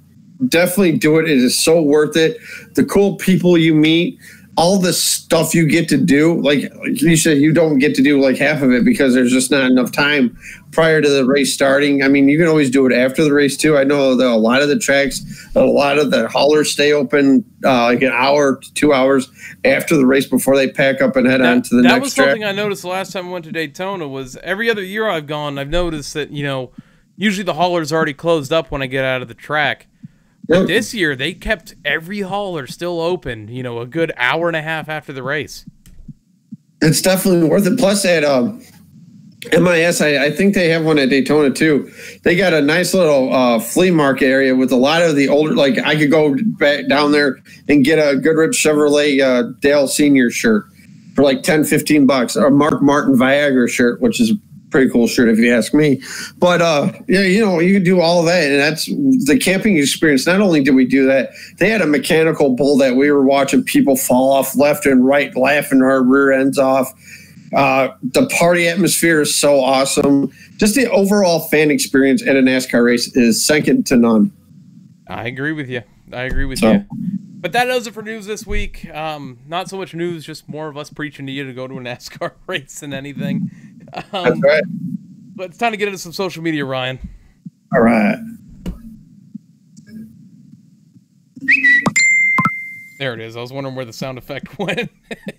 definitely do it. It is so worth it. The cool people you meet. all the stuff you get to do, like you said, you don't get to do like half of it because there's just not enough time prior to the race starting. I mean, you can always do it after the race too. I know that a lot of the tracks, a lot of the haulers stay open like an hour to 2 hours after the race before they pack up and head on to the next track. That was something I noticed the last time I went to Daytona. Was every other year I've gone, I've noticed that, you know, usually the hauler's already closed up when I get out of the track. But this year, they kept every hauler still open, you know, a good hour and a half after the race. It's definitely worth it. Plus, at MIS, I think they have one at Daytona, too. They got a nice little flea market area with a lot of the older, like, I could go back down there and get a Goodrich Chevrolet Dale Senior shirt for like $10-15, a Mark Martin Viagra shirt, which is pretty cool shirt if you ask me. But yeah, you know, you can do all of that, and that's the camping experience. Not only did we do that, they had a mechanical bull that we were watching people fall off left and right, laughing our rear ends off. The party atmosphere is so awesome. Just the overall fan experience at a NASCAR race is second to none. I agree with you. You. But that does it for news this week. Not so much news, just more of us preaching to you to go to a NASCAR race than anything. That's right. But it's time to get into some social media, Ryan. All right. There it is. I was wondering where the sound effect went.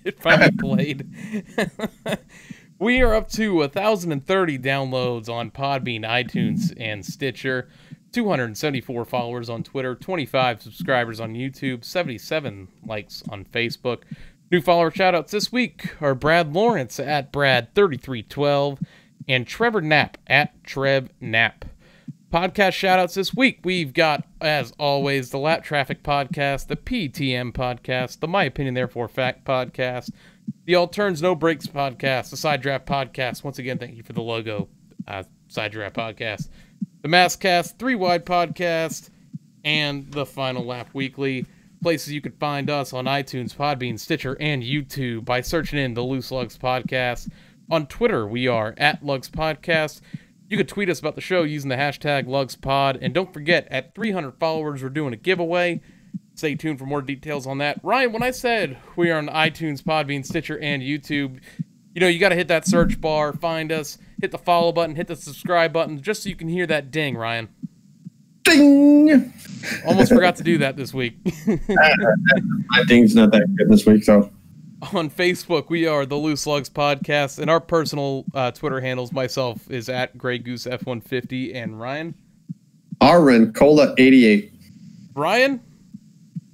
It finally played. We are up to 1,030 downloads on Podbean, iTunes, and Stitcher. 274 followers on Twitter, 25 subscribers on YouTube, 77 likes on Facebook. New follower shoutouts this week are Brad Lawrence at Brad3312 and Trevor Knapp at Trev Knapp. Podcast shoutouts this week, we've got, as always, the Lap Traffic Podcast, the PTM Podcast, the My Opinion Therefore Fact Podcast, the All Turns No Breaks Podcast, the Side Draft Podcast. Once again, thank you for the logo, Side Draft Podcast. The Masscast 3 Wide Podcast, and the Final Lap Weekly. Places you can find us on iTunes, Podbean, Stitcher, and YouTube by searching in the Loose Lugs Podcast. On Twitter, we are at Lugs Podcast. You can tweet us about the show using the hashtag LugsPod. And don't forget, at 300 followers, we're doing a giveaway. Stay tuned for more details on that. Ryan, when I said we are on iTunes, Podbean, Stitcher, and YouTube, you know, you got to hit that search bar, find us, hit the follow button, hit the subscribe button, just so you can hear that ding, Ryan. Ding! Almost forgot to do that this week. My ding's not that good this week, so. On Facebook, we are the Loose Lugs Podcast, and our personal Twitter handles, myself, is at Grey Goose F150, and Ryan? Arwen Cola 88. Ryan?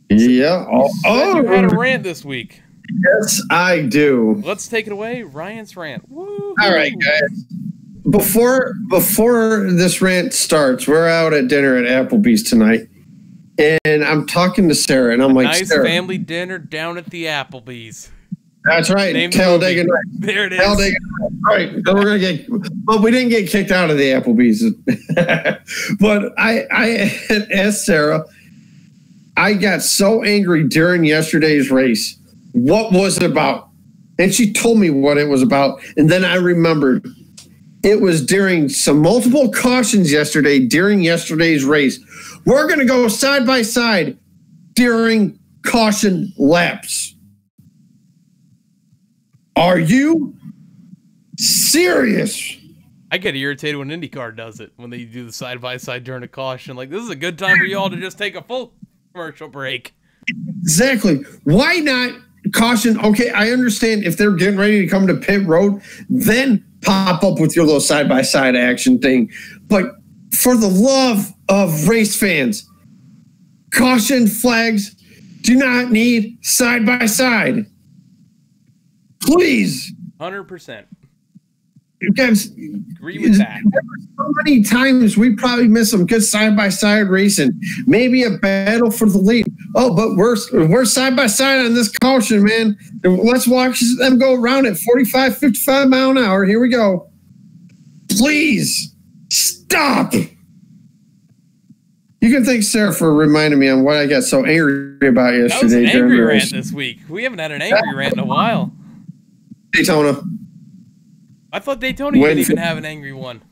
Yeah. You had a rant this week. Yes, I do. Let's take it away. Ryan's rant. Woo-hoo. All right, guys. Before this rant starts, we're out at dinner at Applebee's tonight, and I'm talking to Sarah, and I'm like, nice Sarah, family dinner down at the Applebee's. That's right. Talladega Nights. There it is. Talladega Nights. All right. So we're gonna but we didn't get kicked out of the Applebee's. But I asked Sarah. I got so angry during yesterday's race. What was it about? And she told me what it was about. And then I remembered it was during some multiple cautions yesterday during yesterday's race. We're going to go side by side during caution laps. Are you serious? I get irritated when IndyCar does it, when they do the side by side during a caution. Like, this is a good time for y'all to just take a full commercial break. Exactly. Why not caution? Okay, I understand if they're getting ready to come to pit road, then pop up with your little side-by-side action thing. But for the love of race fans, caution flags do not need side-by-side. Please. 100%. Guys, agree with that. So many times we probably miss some good side-by-side racing. Maybe a battle for the lead. Oh, but we're side-by-side on this caution, man. Let's watch them go around at 45, 55 mile an hour. Here we go. Please stop. You can thank Sarah for reminding me on what I got so angry about yesterday. That was an angry rant this week. We haven't had an angry rant in a while. Daytona. I thought Daytona didn't even have an angry one.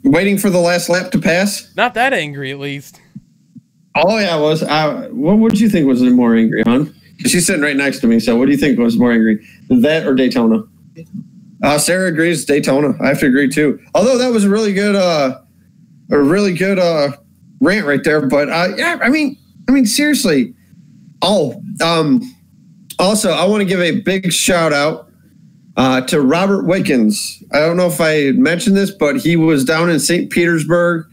Waiting for the last lap to pass? Not that angry, at least. Oh, yeah, it was. What would you think was more angry, hon? She's sitting right next to me. So what do you think was more angry, that or Daytona? Sarah agrees Daytona. I have to agree too. Although that was a really good rant right there. But yeah, I mean, seriously. Also, I want to give a big shout out to Robert Wickens. I don't know if I mentioned this, but he was down in St. Petersburg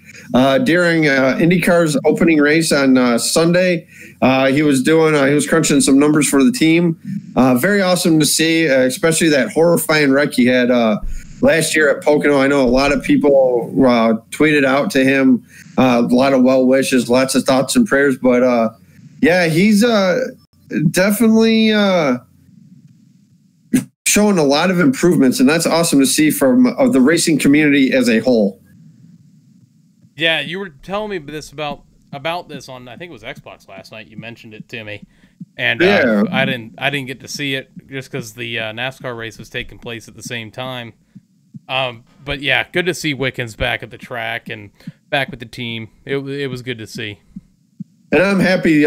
during IndyCar's opening race on Sunday. He was crunching some numbers for the team. Very awesome to see, especially that horrifying wreck he had last year at Pocono. I know a lot of people tweeted out to him a lot of well wishes, lots of thoughts and prayers. But yeah, he's definitely showing a lot of improvements, and that's awesome to see from the racing community as a whole. Yeah, you were telling me this about this on, I think it was Xbox last night. You mentioned it to me, and yeah. I didn't get to see it just because the NASCAR race was taking place at the same time. But yeah, good to see Wickens back at the track and back with the team. It was good to see. And I'm happy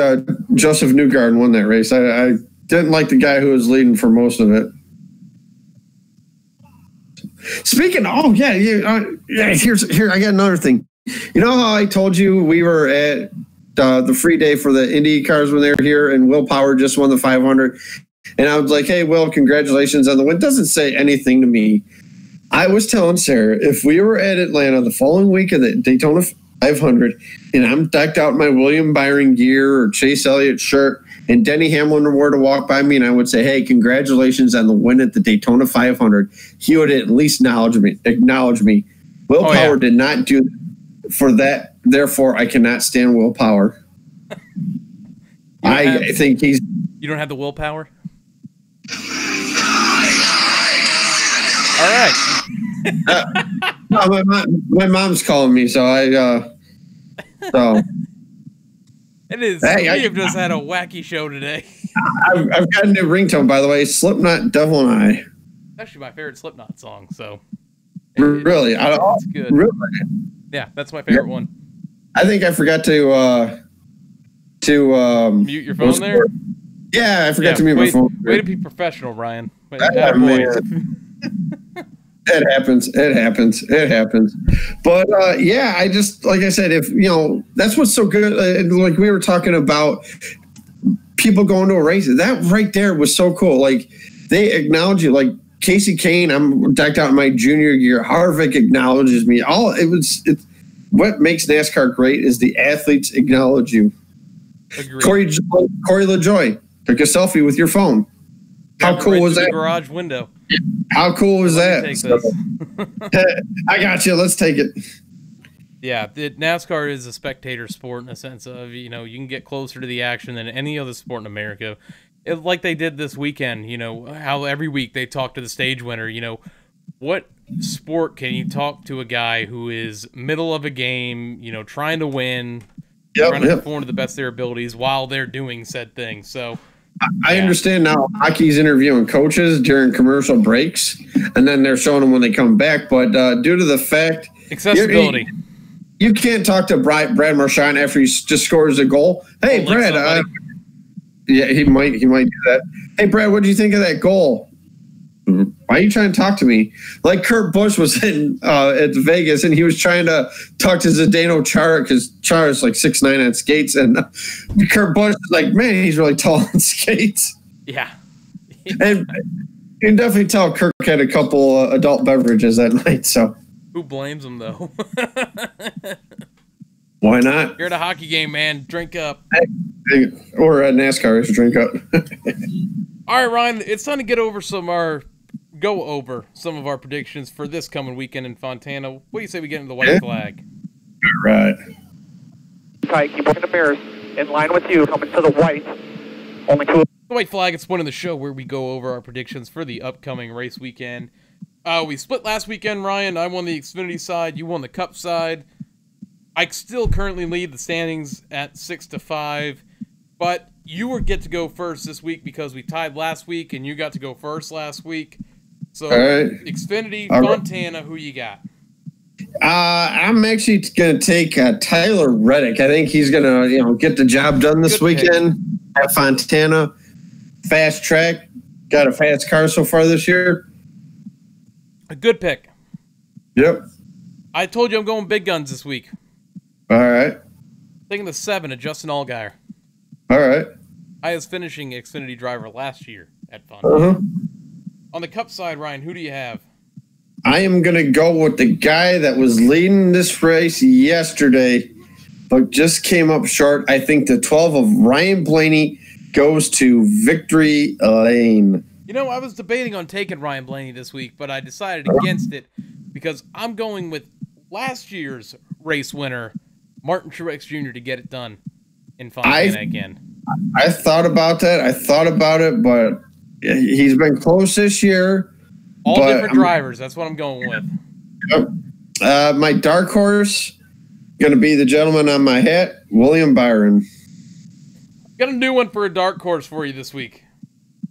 Joseph Newgarden won that race. I didn't like the guy who was leading for most of it. Speaking, here, I got another thing. You know how I told you we were at the free day for the Indy cars when they were here, and Will Power just won the 500, and I was like, "Hey, Will, congratulations on the win." Doesn't say anything to me. I was telling Sarah, if we were at Atlanta the following week of the Daytona 500, and I'm decked out in my William Byron gear or Chase Elliott shirt, and Denny Hamlin were to walk by me, and I would say, "Hey, congratulations on the win at the Daytona 500," he would at least acknowledge me. Will Power did not do that. For that, therefore, I cannot stand Will Power. I think he's... You don't have the willpower? All right. No, my mom's calling me, so so... It is. We have just had a wacky show today. I've got a new ringtone, by the way. Slipknot, Devil and I. Actually, my favorite Slipknot song, so... Really? It's good. Really? Yeah, that's my favorite one. I think I forgot to mute your phone there? Yeah, I forgot to mute my phone. Way to be professional, Ryan. It happens. But yeah, I just, like I said, if that's what's so good. Like we were talking about people going to a race. That right there was so cool. Like they acknowledge you. Like Casey Kane, I'm decked out in my junior year. Harvick acknowledges me. It's what makes NASCAR great is the athletes acknowledge you. Agreed. Corey LaJoy took a selfie with your phone. How cool was that? Garage window. How cool was that? I got you. Let's take it. Yeah, NASCAR is a spectator sport in the sense of, you can get closer to the action than any other sport in America. Like they did this weekend, how every week they talk to the stage winner. What sport can you talk to a guy who is middle of a game, trying to win, trying to perform to the best of their abilities while they're doing said thing? So I understand now hockey's interviewing coaches during commercial breaks, and then they're showing them when they come back. But due to the fact accessibility, you can't talk to Brad Marchand after he just scores a goal. Hey, Brad. Yeah, he might do that. Hey, Brad, what do you think of that goal? Why are you trying to talk to me? Like Kurt Busch was at Vegas, and he was trying to talk to Zdeno Chara because Chara's like 6'9" on skates, and Kurt Busch is like, man, he's really tall on skates. Yeah. And you can definitely tell Kirk had a couple adult beverages that night. So who blames him, though? Why not? You're at a hockey game, man. Drink up. Or a NASCAR race, drink up. All right, Ryan, it's time to go over some of our predictions for this coming weekend in Fontana. What do you say we get into the white flag? All right. Tight, keep working the mirrors. In line with you, coming to the white. Only two. The white flag, it's one of the show where we go over our predictions for the upcoming race weekend. We split last weekend, Ryan. I won the Xfinity side. You won the Cup side. I still currently lead the standings at 6-5, but you get to go first this week because we tied last week, and you got to go first last week. So, Xfinity, Fontana, who you got? I'm actually going to take Tyler Reddick. I think he's going to, get the job done this weekend at Fontana. fast track. Got a fast car so far this year. A good pick. Yep. I told you I'm going big guns this week. All right. Taking the 7 at Justin Allgaier. All right. I was finishing Xfinity driver last year at Fun. Uh-huh. On the Cup side, Ryan, who do you have? I am going to go with the guy that was leading this race yesterday, but just came up short. I think the 12 of Ryan Blaney goes to victory lane. You know, I was debating on taking Ryan Blaney this week, but I decided against it because I'm going with last year's race winner, Martin Truex Jr., to get it done in Fontana again. I thought about that. I thought about it, but he's been close this year. All different drivers. That's what I'm going with. Yep. My dark horse, going to be the gentleman on my hat, William Byron. Got a new one for a dark horse for you this week.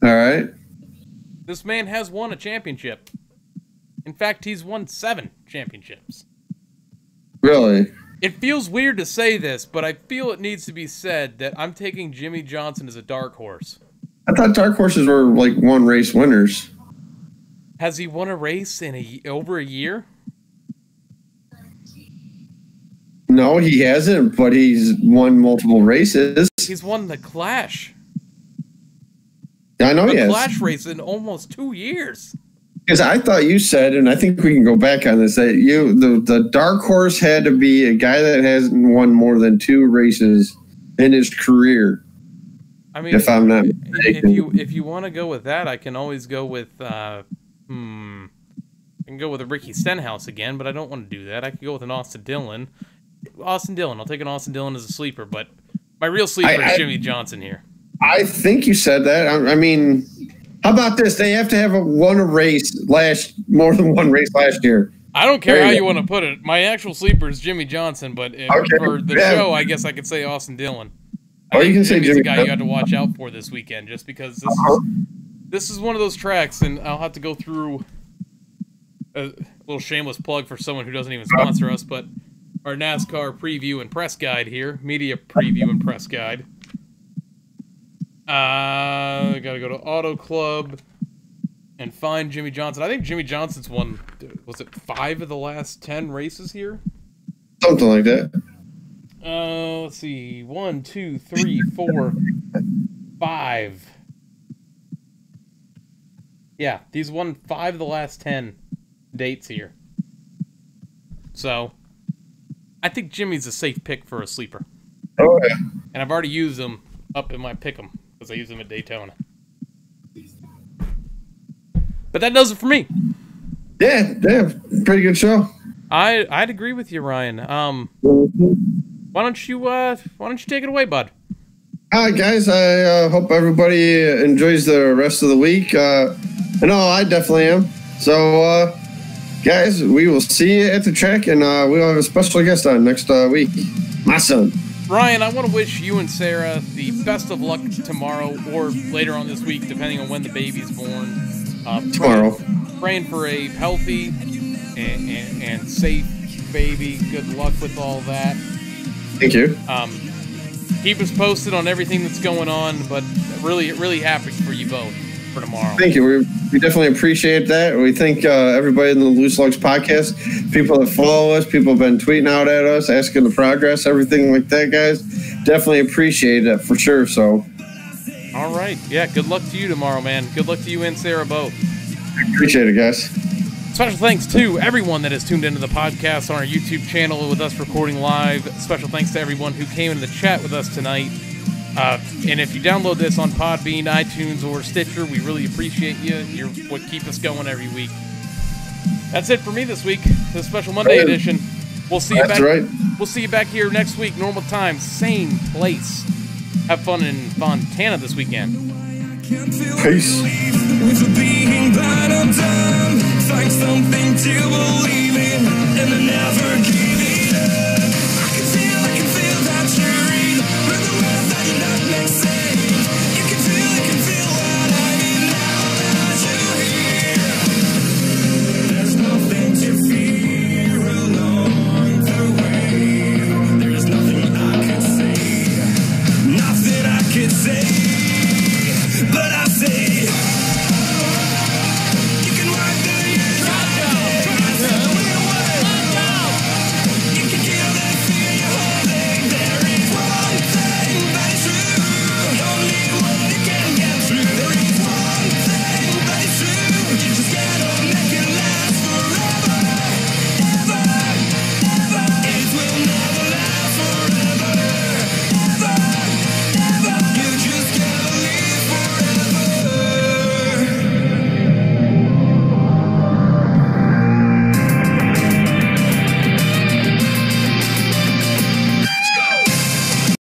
All right. This man has won a championship. In fact, he's won 7 championships. Really? It feels weird to say this, but I feel it needs to be said that I'm taking Jimmy Johnson as a dark horse. I thought dark horses were like one race winners. Has he won a race in over a year? No, he hasn't, but he's won multiple races. He's won the Clash. I know he has. The Clash race in almost 2 years. Because I thought you said, and I think we can go back on this, that the dark horse had to be a guy that hasn't won more than 2 races in his career. I mean, if I'm not mistaken. If you want to go with that, I can always go with I can go with a Ricky Stenhouse again, but I don't want to do that. I could go with an Austin Dillon. I'll take an Austin Dillon as a sleeper, but my real sleeper is Jimmy Johnson here. I think you said that. I mean, how about this? They have to have more than one race last year. I don't care how you want to put it. My actual sleeper is Jimmy Johnson, but for the show, I guess I could say Austin Dillon. I think you can say Jimmy's Jimmy a guy you have to watch out for this weekend, just because this is one of those tracks, and I'll have to go through a little shameless plug for someone who doesn't even sponsor us, but our NASCAR preview and press guide here, media preview and press guide. I gotta go to Auto Club and find Jimmy Johnson. I think Jimmy Johnson's won, was it 5 of the last 10 races here? Something like that. Let's see. 1, 2, 3, 4, 5. Yeah, he's won 5 of the last 10 dates here. So, I think Jimmy's a safe pick for a sleeper. Oh, yeah. And I've already used him up in my pick'em, because I used him at Daytona. But that does it for me. Yeah, pretty good show. I'd agree with you, Ryan. Why don't you take it away, bud? All right, guys. I hope everybody enjoys the rest of the week. I know I definitely am. So, guys, we will see you at the track, and we'll have a special guest on next week. My son. Ryan, I want to wish you and Sarah the best of luck tomorrow or later on this week, depending on when the baby's born. Tomorrow. Praying for a healthy and safe baby. Good luck with all that. Thank you. Keep us posted on everything that's going on, but really, really happy for you both for tomorrow. Thank you. We definitely appreciate that. We thank everybody in the Loose Lugs podcast, people that follow us, people have been tweeting out at us, asking the progress, everything like that, guys. Definitely appreciate it for sure. So, all right. Yeah, good luck to you tomorrow, man. Good luck to you and Sarah both. Appreciate it, guys. Special thanks to everyone that has tuned into the podcast on our YouTube channel with us recording live. Special thanks to everyone who came into the chat with us tonight. And if you download this on Podbean, iTunes, or Stitcher, we really appreciate you. You're what keep us going every week. That's it for me this week. The special Monday edition. We'll see you back. That's right. We'll see you back here next week, normal time, same place. Have fun in Fontana this weekend. Peace. Find something to believe in and never give